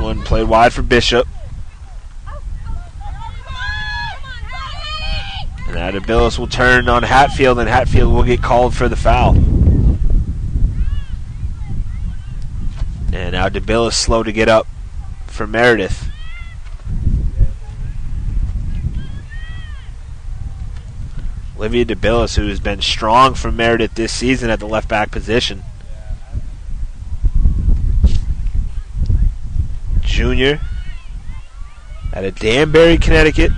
one played wide for Bishop. And now DeBillis will turn on Hatfield, and Hatfield will get called for the foul. And now DeBillis slow to get up for Meredith. Olivia DeBillis, who has been strong for Meredith this season at the left back position. Junior out of Danbury, Connecticut,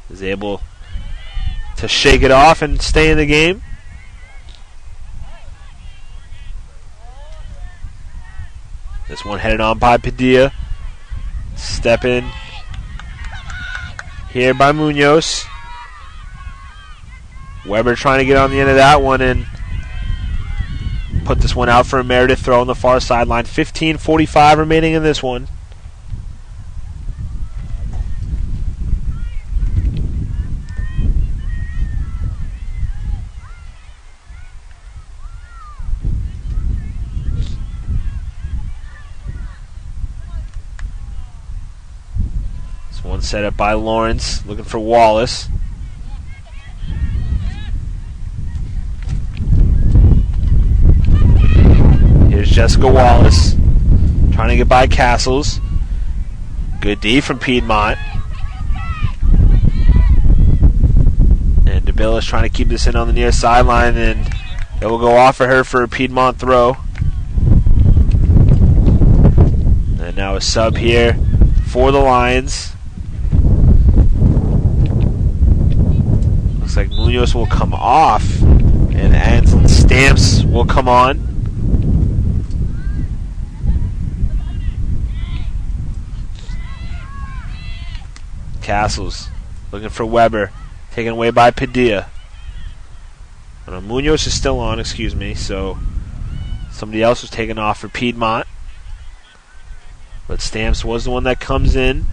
is able to shake it off and stay in the game. This one headed on by Padilla. Step in here by Munoz. Weber trying to get on the end of that one and put this one out for a Meredith throw on the far sideline. 15:45 remaining in this one. This one set up by Lawrence, looking for Wallace. Here's Jessica Wallace trying to get by Castles. Good D from Piedmont. And DeBillis trying to keep this in on the near sideline, and it will go off for her for a Piedmont throw. And now a sub here for the Lions. Looks like Munoz will come off, and Anslin Stamps will come on. Castles looking for Weber, taken away by Padilla. Munoz is still on, excuse me, so somebody else was taken off for Piedmont. But Stamps was the one that comes in.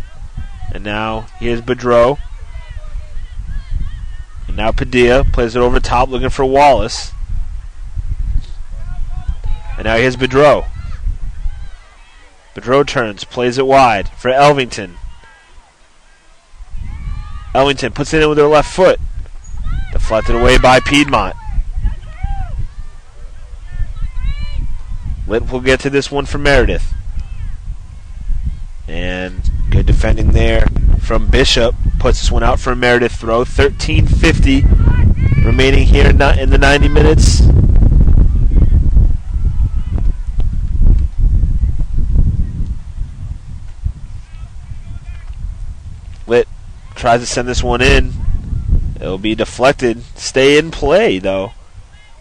And now here's Bedreau. And now Padilla plays it over top looking for Wallace. And now here's Bedreau. Bedreau turns, plays it wide for Elvington. Elvington puts it in with her left foot. Deflected away by Piedmont. Litt will get to this one for Meredith. And good defending there from Bishop. Puts this one out for a Meredith throw. 13:50 remaining here in the 90 minutes. Litt tries to send this one in. It'll be deflected. Stay in play, though.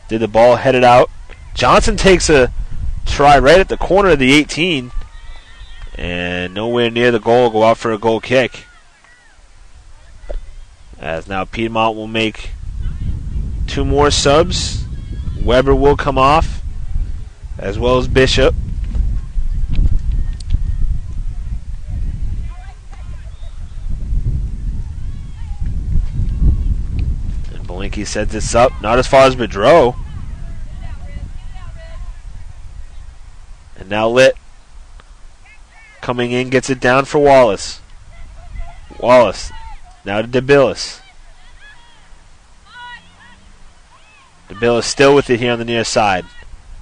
Did the ball head it out? Johnson takes a try right at the corner of the 18. And nowhere near the goal. Go out for a goal kick. As now Piedmont will make two more subs. Weber will come off, as well as Bishop. He sets this up, not as far as Bedreau. And now Litt coming in, gets it down for Wallace. Wallace now to DeBillis. DeBillis still with it here on the near side.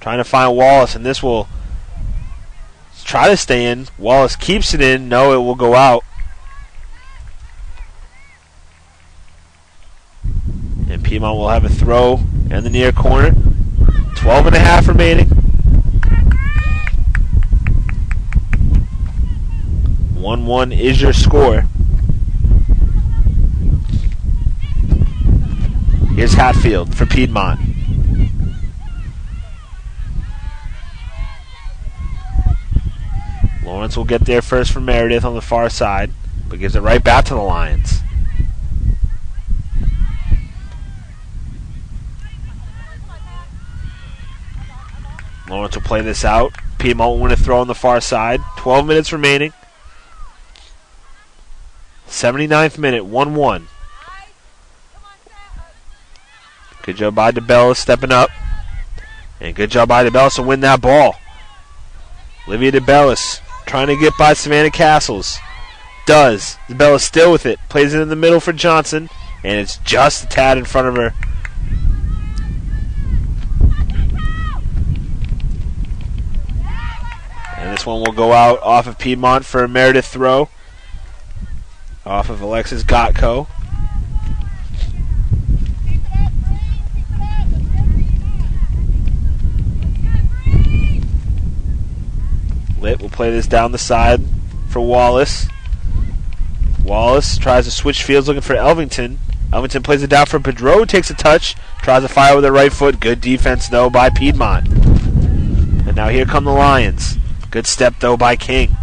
Trying to find Wallace, and this will try to stay in. Wallace keeps it in. No, it will go out. And Piedmont will have a throw in the near corner. 12.5 remaining. 1-1 is your score. Here's Hatfield for Piedmont. Lawrence will get there first for Meredith on the far side, but gives it right back to the Lions. Lawrence will play this out. Piedmont will win a throw on the far side. 12 minutes remaining. 79th minute, 1-1. Good job by DeBella stepping up. And good job by DeBellis to win that ball. Olivia DeBellis trying to get by Savannah Castles. Does. DeBellis still with it. Plays it in the middle for Johnson. And it's just a tad in front of her. And this one will go out off of Piedmont for a Meredith throw. Off of Alexis Gotko. Litt will play this down the side for Wallace. Wallace tries to switch fields looking for Elvington. Elvington plays it down for Pedro, takes a touch, tries to fire with her right foot. Good defense, though, by Piedmont. And now here come the Lions. Good step, though, by King.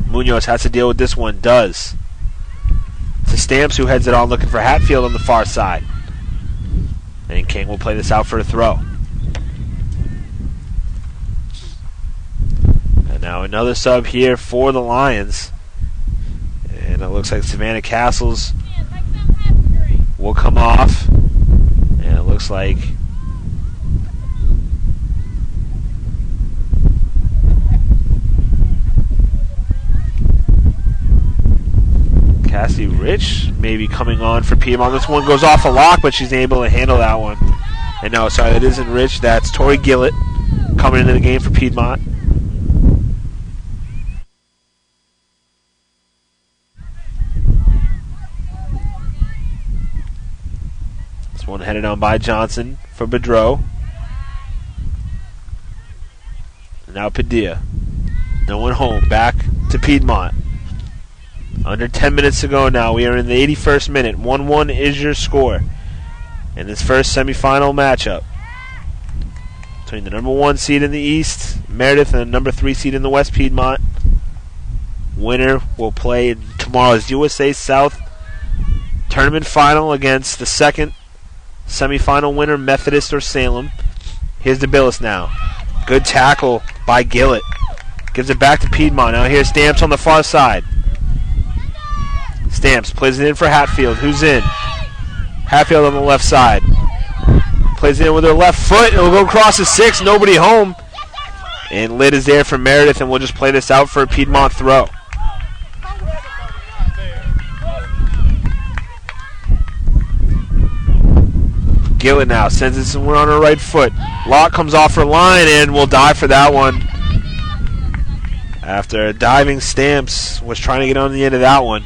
Munoz has to deal with this one. Does. It's Stamps who heads it on looking for Hatfield on the far side. And King will play this out for a throw. And now another sub here for the Lions. And it looks like Savannah Castles will come off. And it looks like Cassie Rich maybe coming on for Piedmont. This one goes off a lock, but she's able to handle that one. And no, sorry, that isn't Rich. That's Tori Gillett coming into the game for Piedmont. This one headed on by Johnson for Bedreau. And now Padilla. No one home. Back to Piedmont. Under 10 minutes to go now. We are in the 81st minute. 1-1 is your score in this first semifinal matchup between the number 1 seed in the East, Meredith, and the number 3 seed in the West, Piedmont. Winner will play tomorrow's USA South tournament final against the second semifinal winner, Methodist or Salem. Here's DeBillis now. Good tackle by Gillett. Gives it back to Piedmont. Now here's Stamps on the far side. Stamps plays it in for Hatfield. Who's in? Hatfield on the left side. Plays it in with her left foot. It'll go across the 6. Nobody home. And Litt is there for Meredith, and we'll just play this out for a Piedmont throw. Gillett now sends it somewhere on her right foot. Locke comes off her line and will die for that one. After diving, Stamps was trying to get on the end of that one.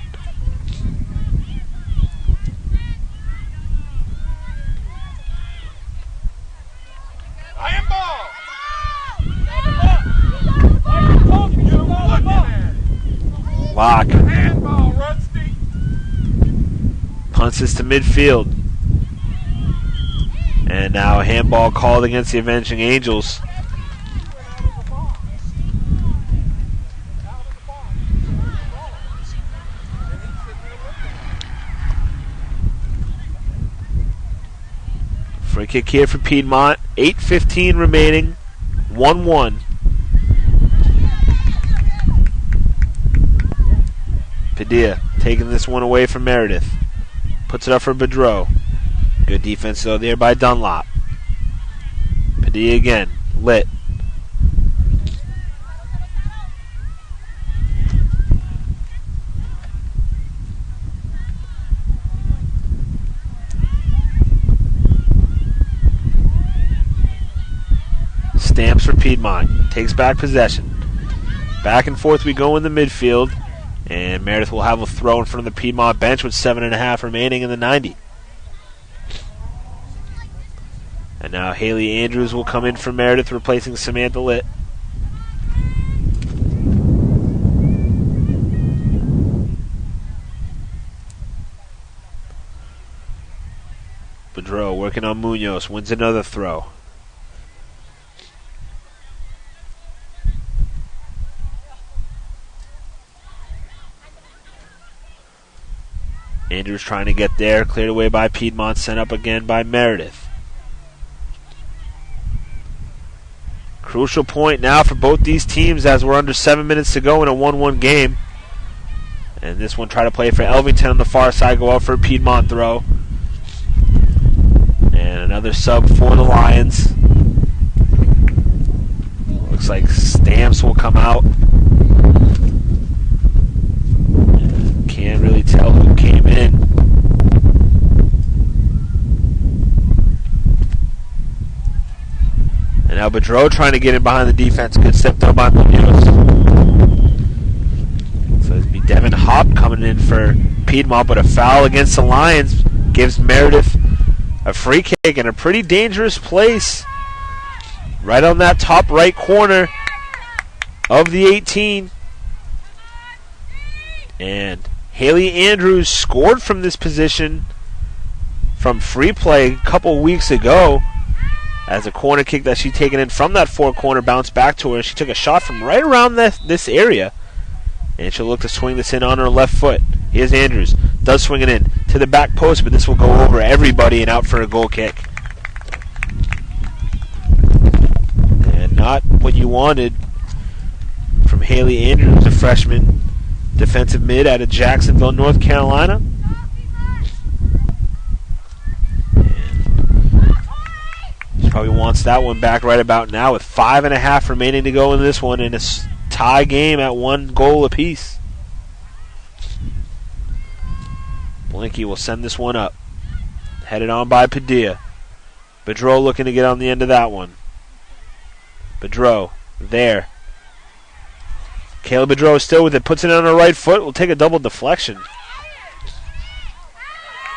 Locke punts this to midfield. And now a handball called against the Avenging Angels. Free kick here for Piedmont. 8:15 remaining. 1-1. Padilla taking this one away from Meredith. Puts it up for Bedreau. Good defense, though, there by Dunlop. Padilla again. Litt. Stamps for Piedmont. Takes back possession. Back and forth we go in the midfield. And Meredith will have a throw in front of the Piedmont bench with 7.5 remaining in the 90. And now Haley Andrews will come in for Meredith, replacing Samantha Litt. Bedreau working on Munoz, wins another throw. Andrews trying to get there, cleared away by Piedmont, sent up again by Meredith. Crucial point now for both these teams as we're under 7 minutes to go in a 1-1 game. And this one try to play for Elvington on the far side, go out for a Piedmont throw. And another sub for the Lions. Looks like Stamps will come out. Can't really tell who came in. And now Bedreau trying to get in behind the defense. Good step though by Munoz. So it'd be Devin Hopp coming in for Piedmont, but a foul against the Lions gives Meredith a free kick in a pretty dangerous place. Right on that top right corner of the 18. And Haley Andrews scored from this position from free play a couple weeks ago, as a corner kick that she'd taken in from that four corner bounced back to her. She took a shot from right around this area, and she'll look to swing this in on her left foot. Here's Andrews. Does swing it in to the back post, but this will go over everybody and out for a goal kick. And not what you wanted from Haley Andrews, a freshman defensive mid out of Jacksonville, North Carolina. She probably wants that one back right about now with 5.5 remaining to go in this one, in a tie game at 1 goal apiece. Blinky will send this one up. Headed on by Padilla. Bedreau looking to get on the end of that one. Bedreau there. Kayla Bedreau is still with it. Puts it on her right foot. Will take a double deflection.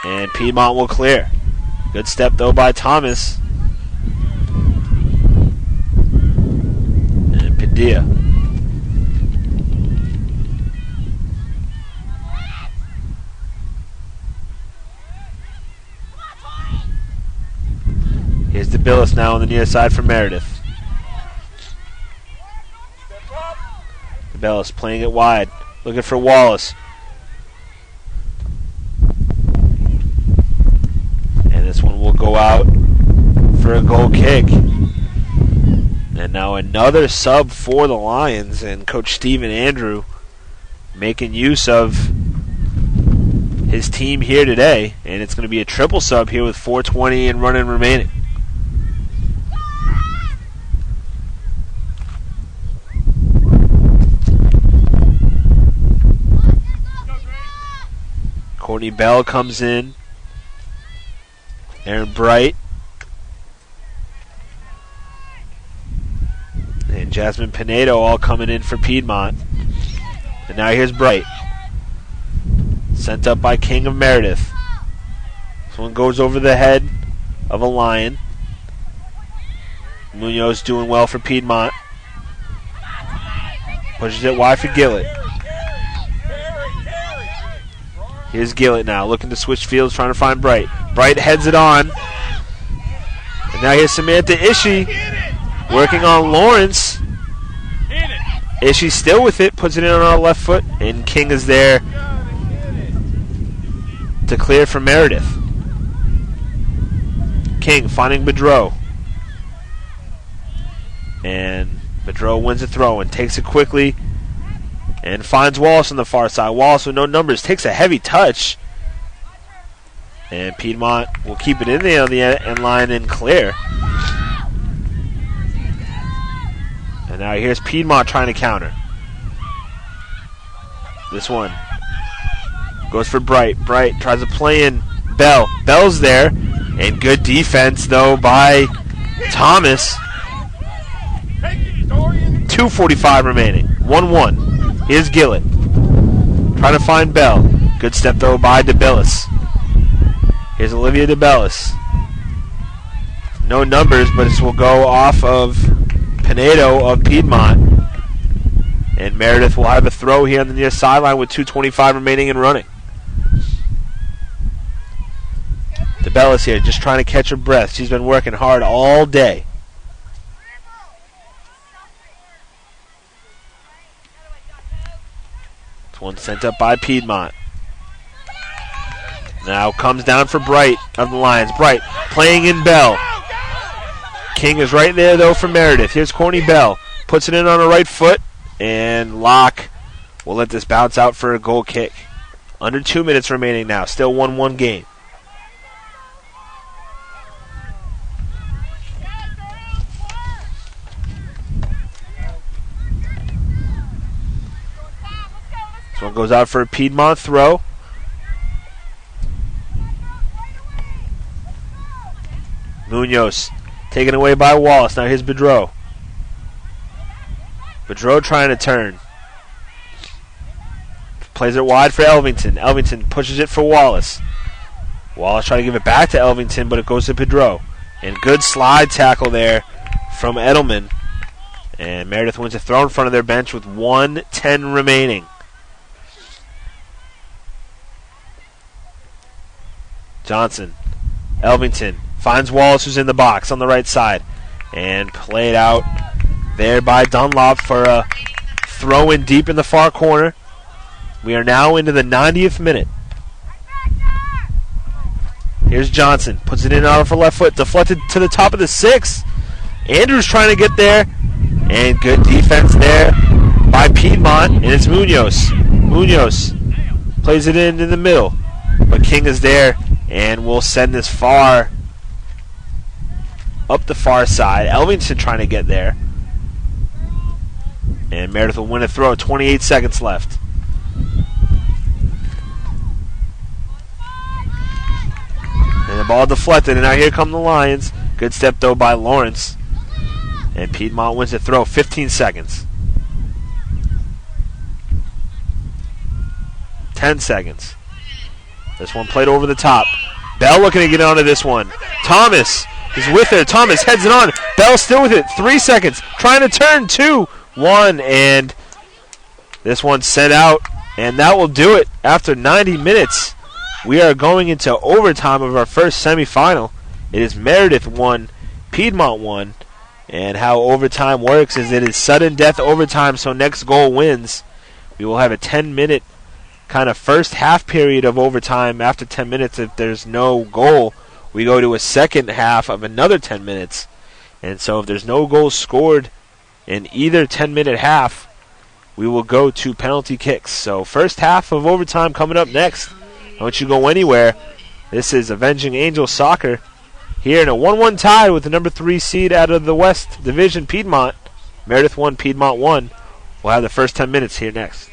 And Piedmont will clear. Good step though by Thomas. And Padilla. Here's DeBillis now on the near side for Meredith. DeBillis playing it wide, looking for Wallace. And this one will go out for a goal kick. And now another sub for the Lions, and Coach Stephen Andrew making use of his team here today. And it's going to be a triple sub here with 4:20 and running remaining. Courtney Bell comes in. Aaron Bright. And Jasmine Pinedo all coming in for Piedmont. And now here's Bright. Sent up by King of Meredith. This one goes over the head of a Lion. Munoz doing well for Piedmont. Pushes it wide for Gillett. Here's Gillett now, looking to switch fields, trying to find Bright. Bright heads it on. And now here's Samantha Ishii working on Lawrence. Ishii still with it, puts it in on our left foot, and King is there to clear for Meredith. King finding Bedreau. And Bedreau wins the throw and takes it quickly. And finds Wallace on the far side. Wallace with no numbers takes a heavy touch. And Piedmont will keep it in there on the end line and clear. And now here's Piedmont trying to counter. This one goes for Bright. Bright tries to play in Bell. Bell's there. And good defense, though, by Thomas. 2:45 remaining. 1-1. Here's Gillett. Trying to find Bell. Good step, though, by DeBillis. Here's Olivia DeBellis. No numbers, but this will go off of Pinedo of Piedmont. And Meredith will have a throw here on the near sideline with 2:25 remaining and running. DeBellis here just trying to catch her breath. She's been working hard all day. One sent up by Piedmont. Now comes down for Bright of the Lions. Bright playing in Bell. King is right there, though, for Meredith. Here's Courtney Bell. Puts it in on her right foot. And Locke will let this bounce out for a goal kick. Under 2 minutes remaining now. Still 1-1 game. One goes out for a Piedmont throw. Munoz taken away by Wallace. Now here's Bedreau. Bedreau trying to turn. Plays it wide for Elvington. Elvington pushes it for Wallace. Wallace trying to give it back to Elvington, but it goes to Bedreau. And good slide tackle there from Edelman. And Meredith wins a throw in front of their bench with 1:10 remaining. Johnson. Elvington finds Wallace, who's in the box on the right side. And played out there by Dunlop for a throw in deep in the far corner. We are now into the 90th minute. Here's Johnson. Puts it in out of her left foot. Deflected to the top of the 6. Andrews trying to get there. And good defense there by Piedmont. And it's Munoz. Munoz plays it in the middle. But King is there and will send this far up the far side. Elvington trying to get there. And Meredith will win a throw. 28 seconds left. And the ball deflected, and now here come the Lions. Good step, though, by Lawrence. And Piedmont wins the throw. 15 seconds. 10 seconds. This one played over the top. Bell looking to get onto this one. Thomas is with it. Thomas heads it on. Bell still with it. 3 seconds. Trying to turn. 2, 1, and this one sent out. And that will do it after 90 minutes. We are going into overtime of our first semifinal. It is Meredith 1, Piedmont 1. And how overtime works is it is sudden death overtime, so next goal wins. We will have a 10-minute kind of first half period of overtime. After 10 minutes, if there's no goal, we go to a second half of another 10 minutes. And so if there's no goals scored in either 10-minute half, we will go to penalty kicks. So first half of overtime coming up next. Don't you go anywhere. This is Avenging Angels Soccer here in a 1-1 tie with the number 3 seed out of the West Division, Piedmont. Meredith 1, Piedmont 1. We'll have the first 10 minutes here next.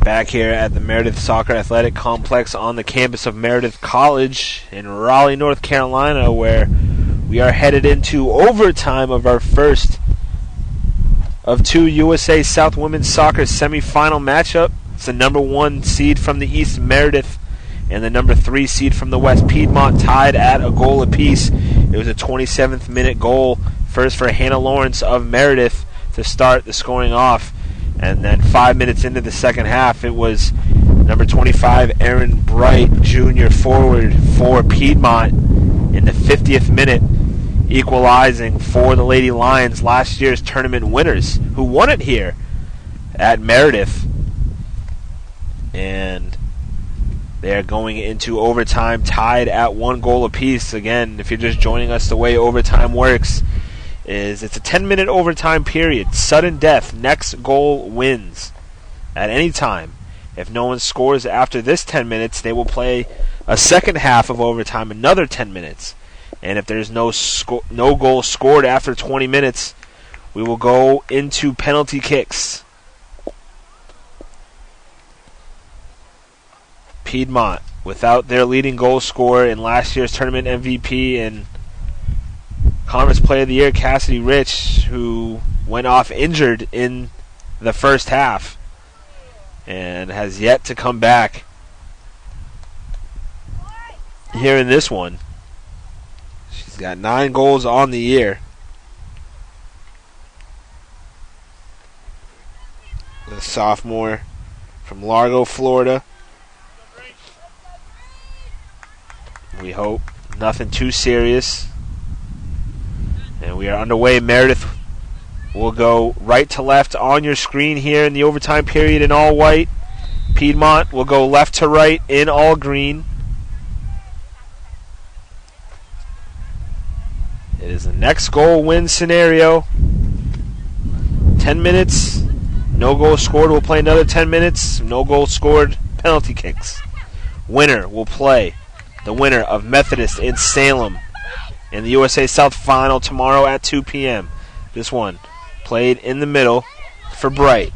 Back here at the Meredith Soccer Athletic Complex on the campus of Meredith College in Raleigh, North Carolina, where we are headed into overtime of our first of two USA South Women's Soccer semifinal matchup. It's the number 1 seed from the East, Meredith, and the number 3 seed from the West, Piedmont, tied at a goal apiece. It was a 27th minute goal, first for Hannah Lawrence of Meredith to start the scoring off. And then 5 minutes into the second half, it was number 25, Aaron Bright, junior forward for Piedmont, in the 50th minute, equalizing for the Lady Lions, last year's tournament winners, who won it here at Meredith. And they are going into overtime tied at 1 goal apiece. Again, if you're just joining us, the way overtime works is it's a 10-minute overtime period. Sudden death, next goal wins at any time. If no one scores after this 10 minutes, they will play a second half of overtime, another 10 minutes. And if there's no goal scored after 20 minutes, we will go into penalty kicks. Piedmont, without their leading goal scorer and last year's tournament MVP and Conference Player of the Year, Cassidy Rich, who went off injured in the first half and has yet to come back here in this one. She's got 9 goals on the year. The sophomore from Largo, Florida. We hope nothing too serious. And we are underway. Meredith will go right to left on your screen here in the overtime period in all white. Piedmont will go left to right in all green. It is the next goal win scenario. 10 minutes. No goal scored. We'll play another 10 minutes. No goal scored. Penalty kicks. Winner will play the winner of Methodist in Salem in the USA South Final tomorrow at 2 p.m. This one played in the middle for Bright.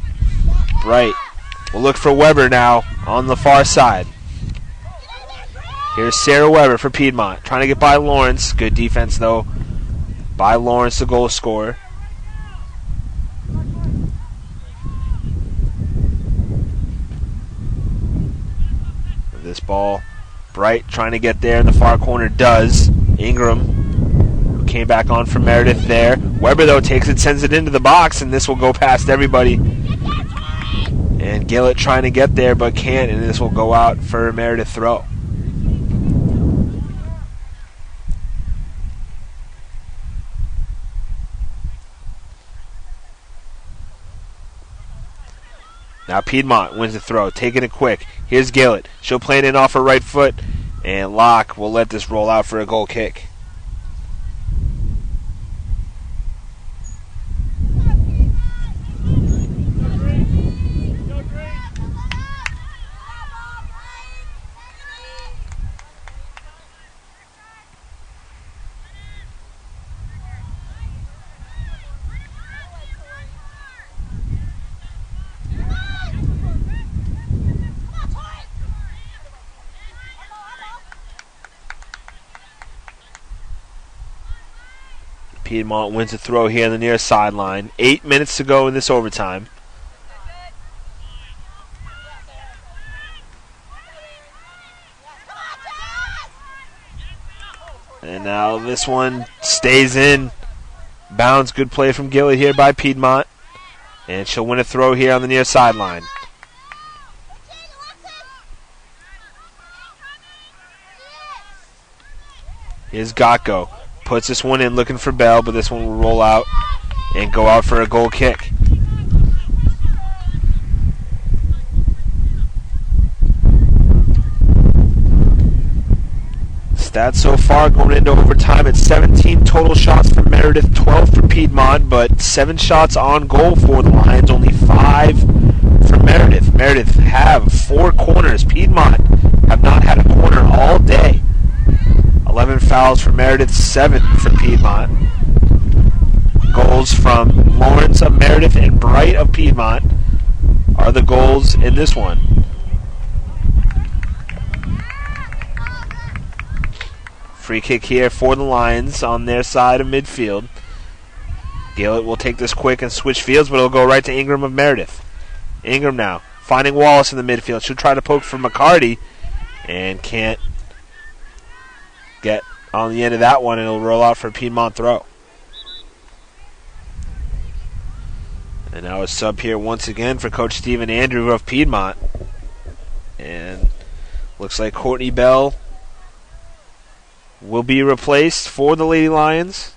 Bright will look for Weber now on the far side. Here's Sarah Weber for Piedmont, trying to get by Lawrence. Good defense, though, by Lawrence, the goal scorer. This ball, Bright trying to get there in the far corner, does. Ingram, who came back on for Meredith there. Weber, though, takes it, sends it into the box, and this will go past everybody. And Gillett trying to get there, but can't, and this will go out for a Meredith throw. Now Piedmont wins the throw, taking it quick. Here's Gillett. She'll play it in off her right foot, and Locke will let this roll out for a goal kick. Piedmont wins a throw here on the near sideline. 8 minutes to go in this overtime. And now this one stays in. Bounds, good play from Gillett here by Piedmont. And she'll win a throw here on the near sideline. Here's Gotko. Puts this one in looking for Bell, but this one will roll out and go out for a goal kick. Stats so far going into overtime at 17 total shots for Meredith, 12 for Piedmont, but 7 shots on goal for the Lions, only 5 for Meredith. Meredith have 4 corners. Piedmont have not had a corner all day. 11 fouls for Meredith, 7 for Piedmont. Goals from Lawrence of Meredith and Bright of Piedmont are are the goals in this one. Free kick here for the Lions on their side of midfield. Gillett will take this quick and switch fields, but it'll go right to Ingram of Meredith. Ingram now finding Wallace in the midfield. She'll try to poke for McCarty and can't get on the end of that one, and it'll roll out for a Piedmont throw. And now a sub here once again for Coach Stephen Andrew of Piedmont. And looks like Courtney Bell will be replaced for the Lady Lions.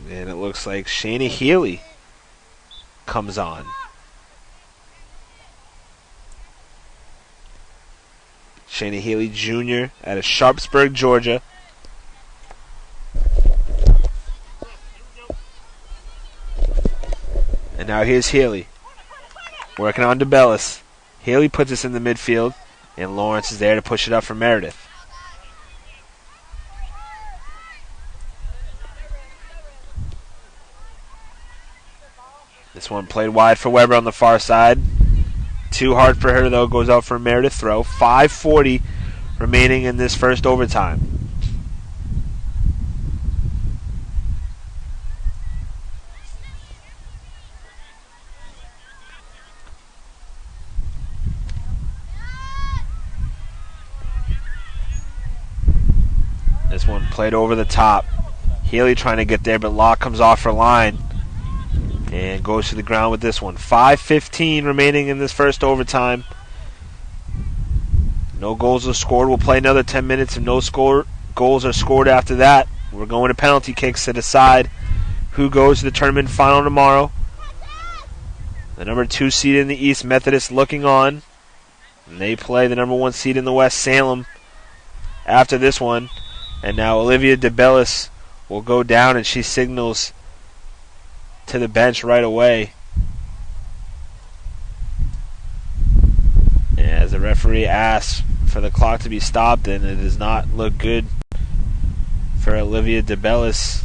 And it looks like Shayna Healy comes on. Shayna Healy Jr. out of Sharpsburg, Georgia. And now here's Healy working on DeBellis. Healy puts us in the midfield, and Lawrence is there to push it up for Meredith. This one played wide for Weber on the far side. Too hard for her, though. Goes out for a Meredith throw. 5:40 remaining in this first overtime. This one played over the top. Healy trying to get there, but Locke comes off her line and goes to the ground with this one. 5:15 remaining in this first overtime. No goals are scored. We'll play another 10 minutes. If no goals are scored after that, we're going to penalty kicks to decide who goes to the tournament final tomorrow. The number 2 seed in the East, Methodist, looking on. And they play the number 1 seed in the West, Salem, after this one. And now Olivia DeBellis will go down, and she signals to the bench right away as the referee asks for the clock to be stopped, and it does not look good for Olivia DeBellis.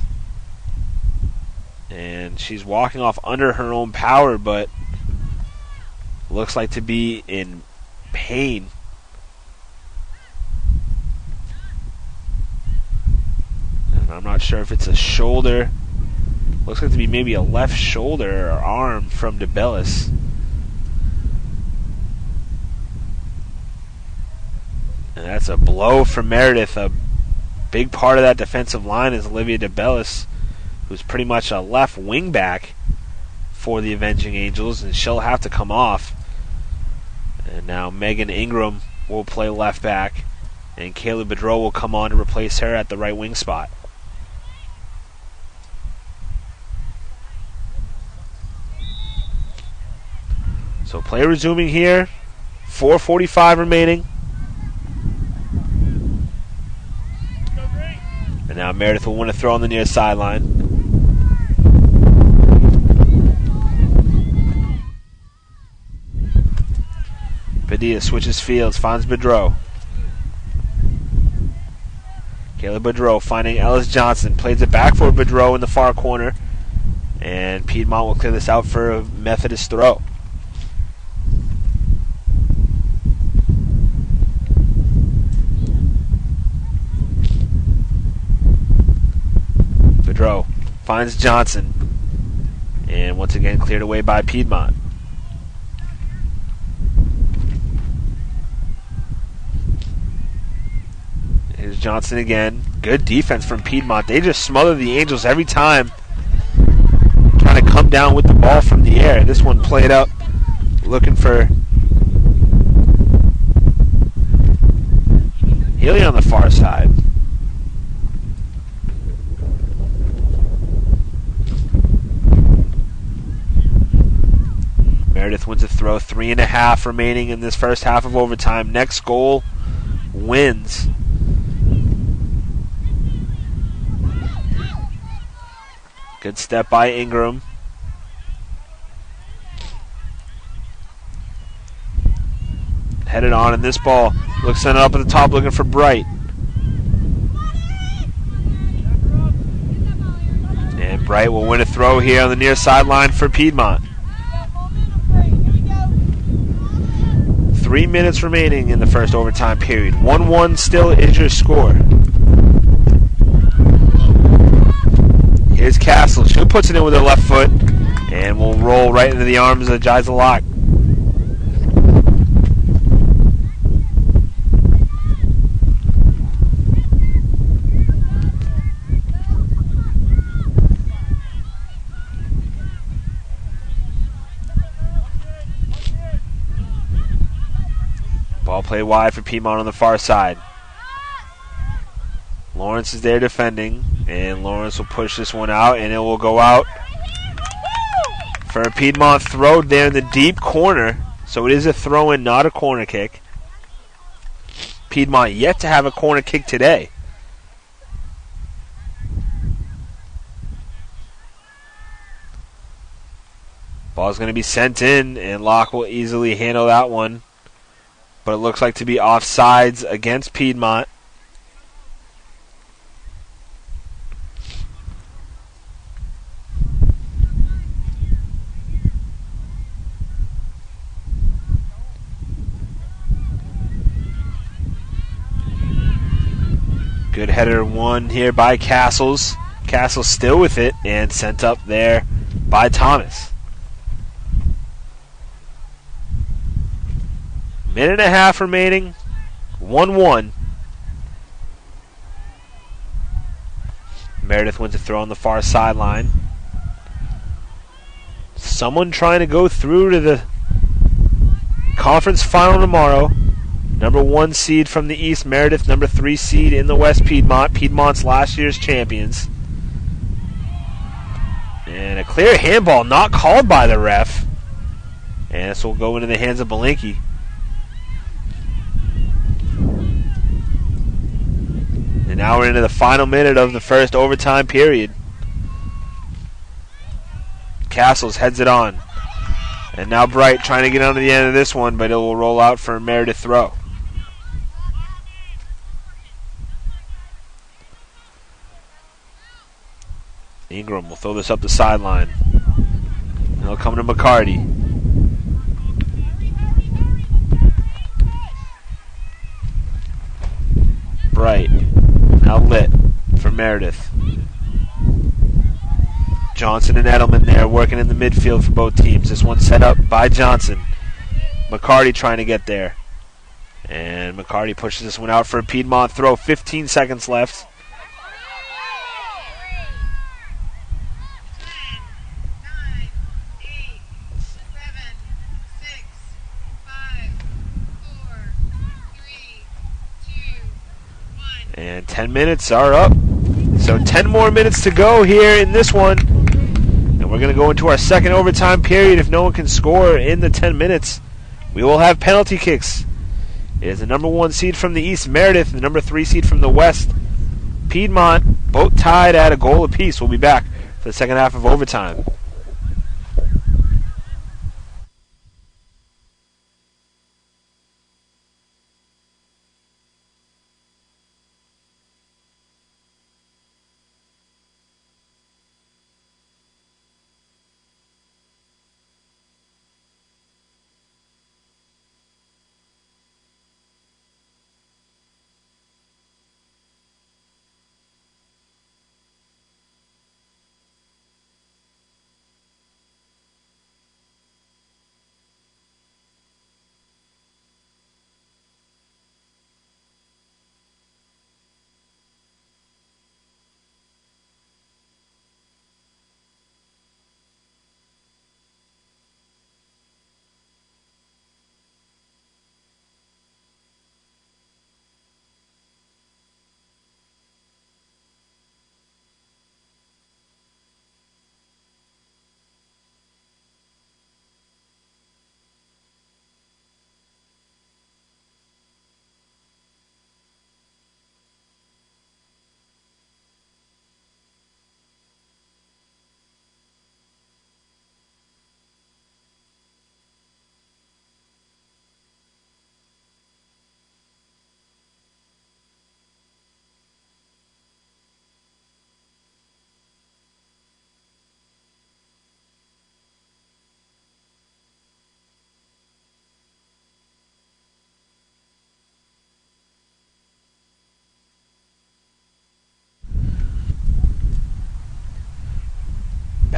And she's walking off under her own power, but looks like to be in pain. And I'm not sure if it's a shoulder. Looks like to be maybe a left shoulder or arm from DeBellis. And that's a blow from Meredith. A big part of that defensive line is Olivia DeBellis, who's pretty much a left wing back for the Avenging Angels, and she'll have to come off. And now Megan Ingram will play left back, and Kayla Bedreau will come on to replace her at the right wing spot. So play resuming here. 4:45 remaining. And now Meredith will win a throw on the near sideline. Padilla switches fields, finds Bedreau. Kayla Bedreau finding Ellis Johnson. Plays it back for Bedreau in the far corner. And Piedmont will clear this out for a Methodist throw. Bedreau finds Johnson. And once again cleared away by Piedmont. Here's Johnson again. Good defense from Piedmont. They just smother the Angels every time, trying to come down with the ball from the air. This one played up, looking for Healy on the far side. Meredith wins a throw. 3.5 remaining in this first half of overtime. Next goal wins. Good step by Ingram. Headed on, and this ball looks sent up at the top, looking for Bright. And Bright will win a throw here on the near sideline for Piedmont. 3 minutes remaining in the first overtime period. 1-1 still is your score. Here's Castles. She puts it in with her left foot and will roll right into the arms of Jiza Locke. Ball played wide for Piedmont on the far side. Lawrence is there defending, and Lawrence will push this one out, and it will go out for a Piedmont throw there in the deep corner. So it is a throw-in, not a corner kick. Piedmont yet to have a corner kick today. Ball's going to be sent in, and Locke will easily handle that one. But it looks like to be offsides against Piedmont. Good header one here by Castles. Castles still with it and sent up there by Thomas. Minute and a half remaining. 1-1. Meredith went to throw on the far sideline. Someone trying to go through to the conference final tomorrow. Number 1 seed from the East, Meredith. Number 3 seed in the West, Piedmont. Piedmont's last year's champions. And a clear handball not called by the ref. And this will go into the hands of Belinkie. And now we're into the final minute of the first overtime period. Castles heads it on. And now Bright trying to get onto the end of this one, but it will roll out for a Meredith throw. Ingram will throw this up the sideline. It'll come to McCarty. Bright. Now lit for Meredith. Johnson and Edelman there working in the midfield for both teams. This one set up by Johnson. McCarty trying to get there. And McCarty pushes this one out for a Piedmont throw. 15 seconds left. And 10 minutes are up. So 10 more minutes to go here in this one. And we're going to go into our second overtime period. If no one can score in the 10 minutes, we will have penalty kicks. It is the number 1 seed from the East, Meredith, and the number 3 seed from the West, Piedmont, both tied at a goal apiece. We'll be back for the second half of overtime.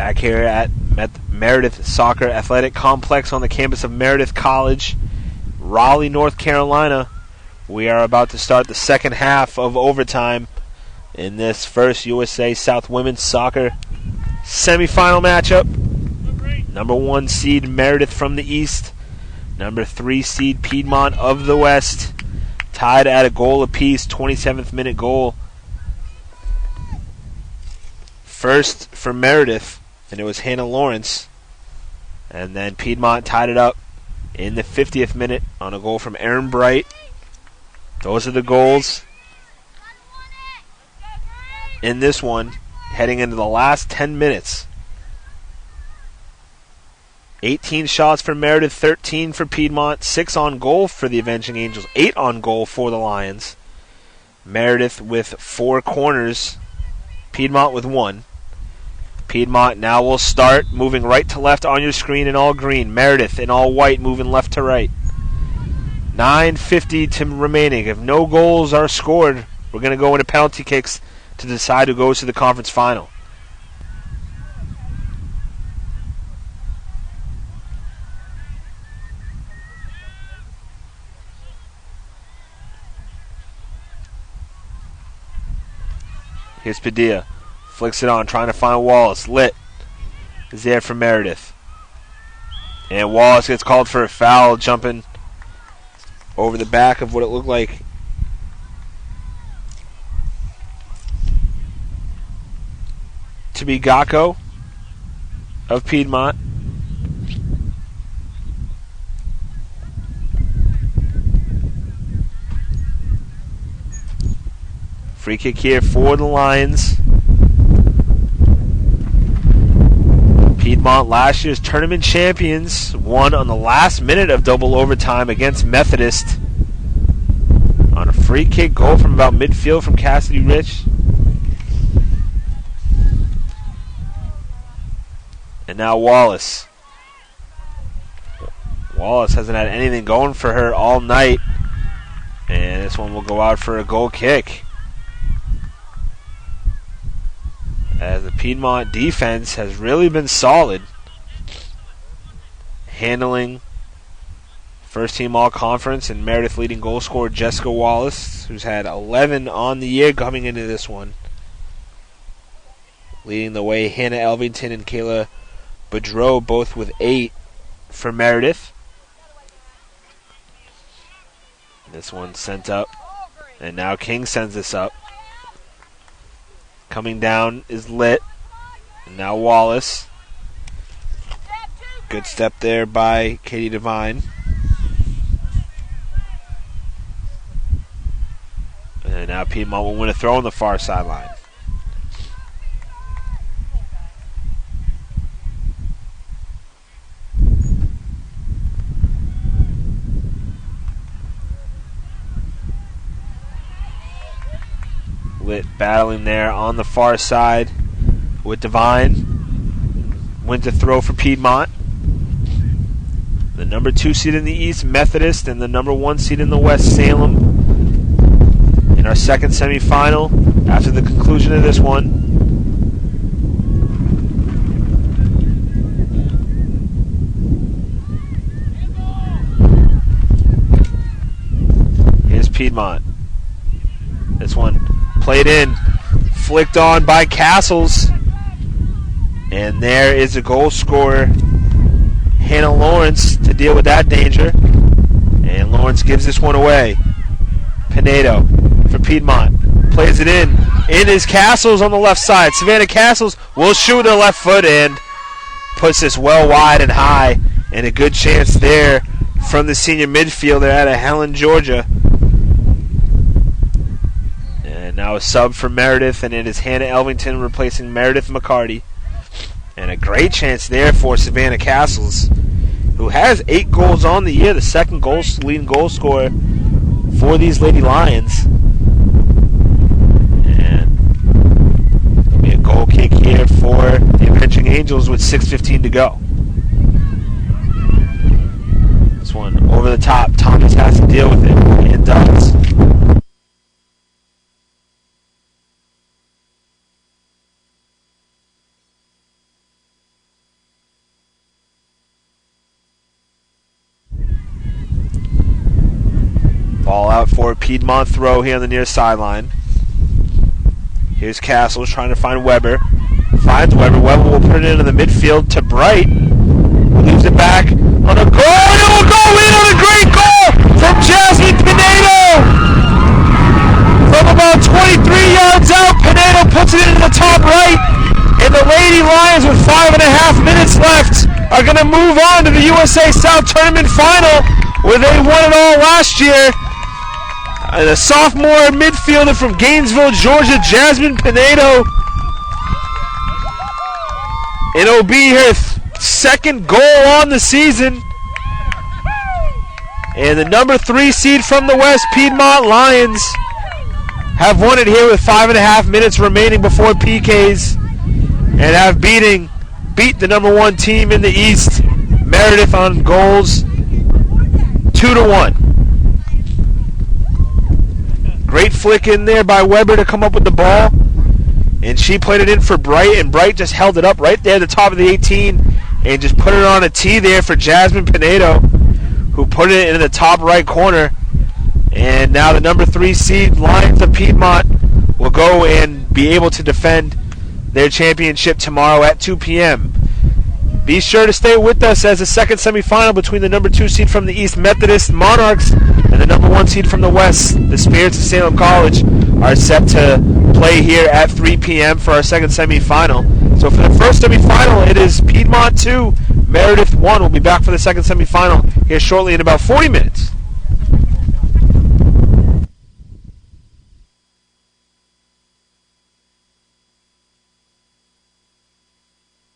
Back here at Meredith Soccer Athletic Complex on the campus of Meredith College, Raleigh, North Carolina. We are about to start the second half of overtime in this first USA South Women's Soccer semifinal matchup. Number 1 seed Meredith from the east, number 3 seed Piedmont of the west, tied at a goal apiece, 27th minute goal. First for Meredith, and it was Hannah Lawrence. And then Piedmont tied it up in the 50th minute on a goal from Erin Bright. Those are the goals in this one, heading into the last 10 minutes. 18 shots for Meredith, 13 for Piedmont, 6 on goal for the Avenging Angels, 8 on goal for the Lions. Meredith with 4 corners, Piedmont with 1. Piedmont now will start moving right to left on your screen in all green. Meredith in all white moving left to right. 9:50 to remaining. If no goals are scored, we're going to go into penalty kicks to decide who goes to the conference final. Here's Padilla. Flicks it on, trying to find Wallace. Lit is there for Meredith. And Wallace gets called for a foul, jumping over the back of what it looked like to be Gakko of Piedmont. Free kick here for the Lions. Piedmont, last year's tournament champions, won on the last minute of double overtime against Methodist on a free kick goal from about midfield from Cassidy Rich. And now Wallace. Wallace hasn't had anything going for her all night. And this one will go out for a goal kick, as the Piedmont defense has really been solid, handling first team all-conference and Meredith leading goal scorer Jessica Wallace, who's had 11 on the year coming into this one. Leading the way, Hannah Elvington and Kayla Boudreau, both with 8 for Meredith. This one sent up, and now King sends this up. Coming down is Lit. And now Wallace. Good step there by Katie Devine. And now Piedmont will win a throw on the far sideline. Lit battling there on the far side with Devine. Went to throw for Piedmont. The number 2 seed in the East, Methodist, and the number 1 seed in the West, Salem, in our second semifinal after the conclusion of this one. Here's Piedmont. This one played in, flicked on by Castles, and there is a goal scorer, Hannah Lawrence, to deal with that danger, and Lawrence gives this one away. Pinedo for Piedmont, plays it in is Castles on the left side. Savannah Castles will shoot with her left foot and puts this well wide and high, and a good chance there from the senior midfielder out of Helen, Georgia. And now a sub for Meredith, and it is Hannah Elvington replacing Meredith McCarty. And a great chance there for Savannah Castles, who has 8 goals on the year, the second leading goal scorer for these Lady Lions. And there'll be a goal kick here for the Avenging Angels with 6:15 to go. This one over the top. Thomas has to deal with it, and does. for a Piedmont throw here on the near sideline. Here's Castles trying to find Weber. Finds Weber. Weber will put it into the midfield to Bright. Leaves it back on a goal. And it will go in on a great goal from Jasmine Pinedo. From about 23 yards out, Pinedo puts it into the top right. And the Lady Lions, with 5.5 minutes left, are going to move on to the USA South Tournament Final, where they won it all last year. The sophomore midfielder from Gainesville, Georgia, Jasmine Pinedo. And it'll be her second goal on the season. And the number 3 seed from the West, Piedmont Lions, have won it here with 5.5 minutes remaining before PKs, and have beat the number 1 team in the East, Meredith, on goals 2-1. Great flick in there by Weber to come up with the ball. And she played it in for Bright, and Bright just held it up right there at the top of the 18 and just put it on a tee there for Jasmine Pinedo, who put it in the top right corner. And now the number 3 seed Lions of Piedmont will go and be able to defend their championship tomorrow at 2 p.m. Be sure to stay with us, as the second semifinal between the number 2 seed from the East, Methodist Monarchs, and the number 1 seed from the West, the Spirits of Salem College, are set to play here at 3 p.m. for our second semifinal. So for the first semifinal, it is Piedmont 2, Meredith 1. We'll be back for the second semifinal here shortly in about 40 minutes.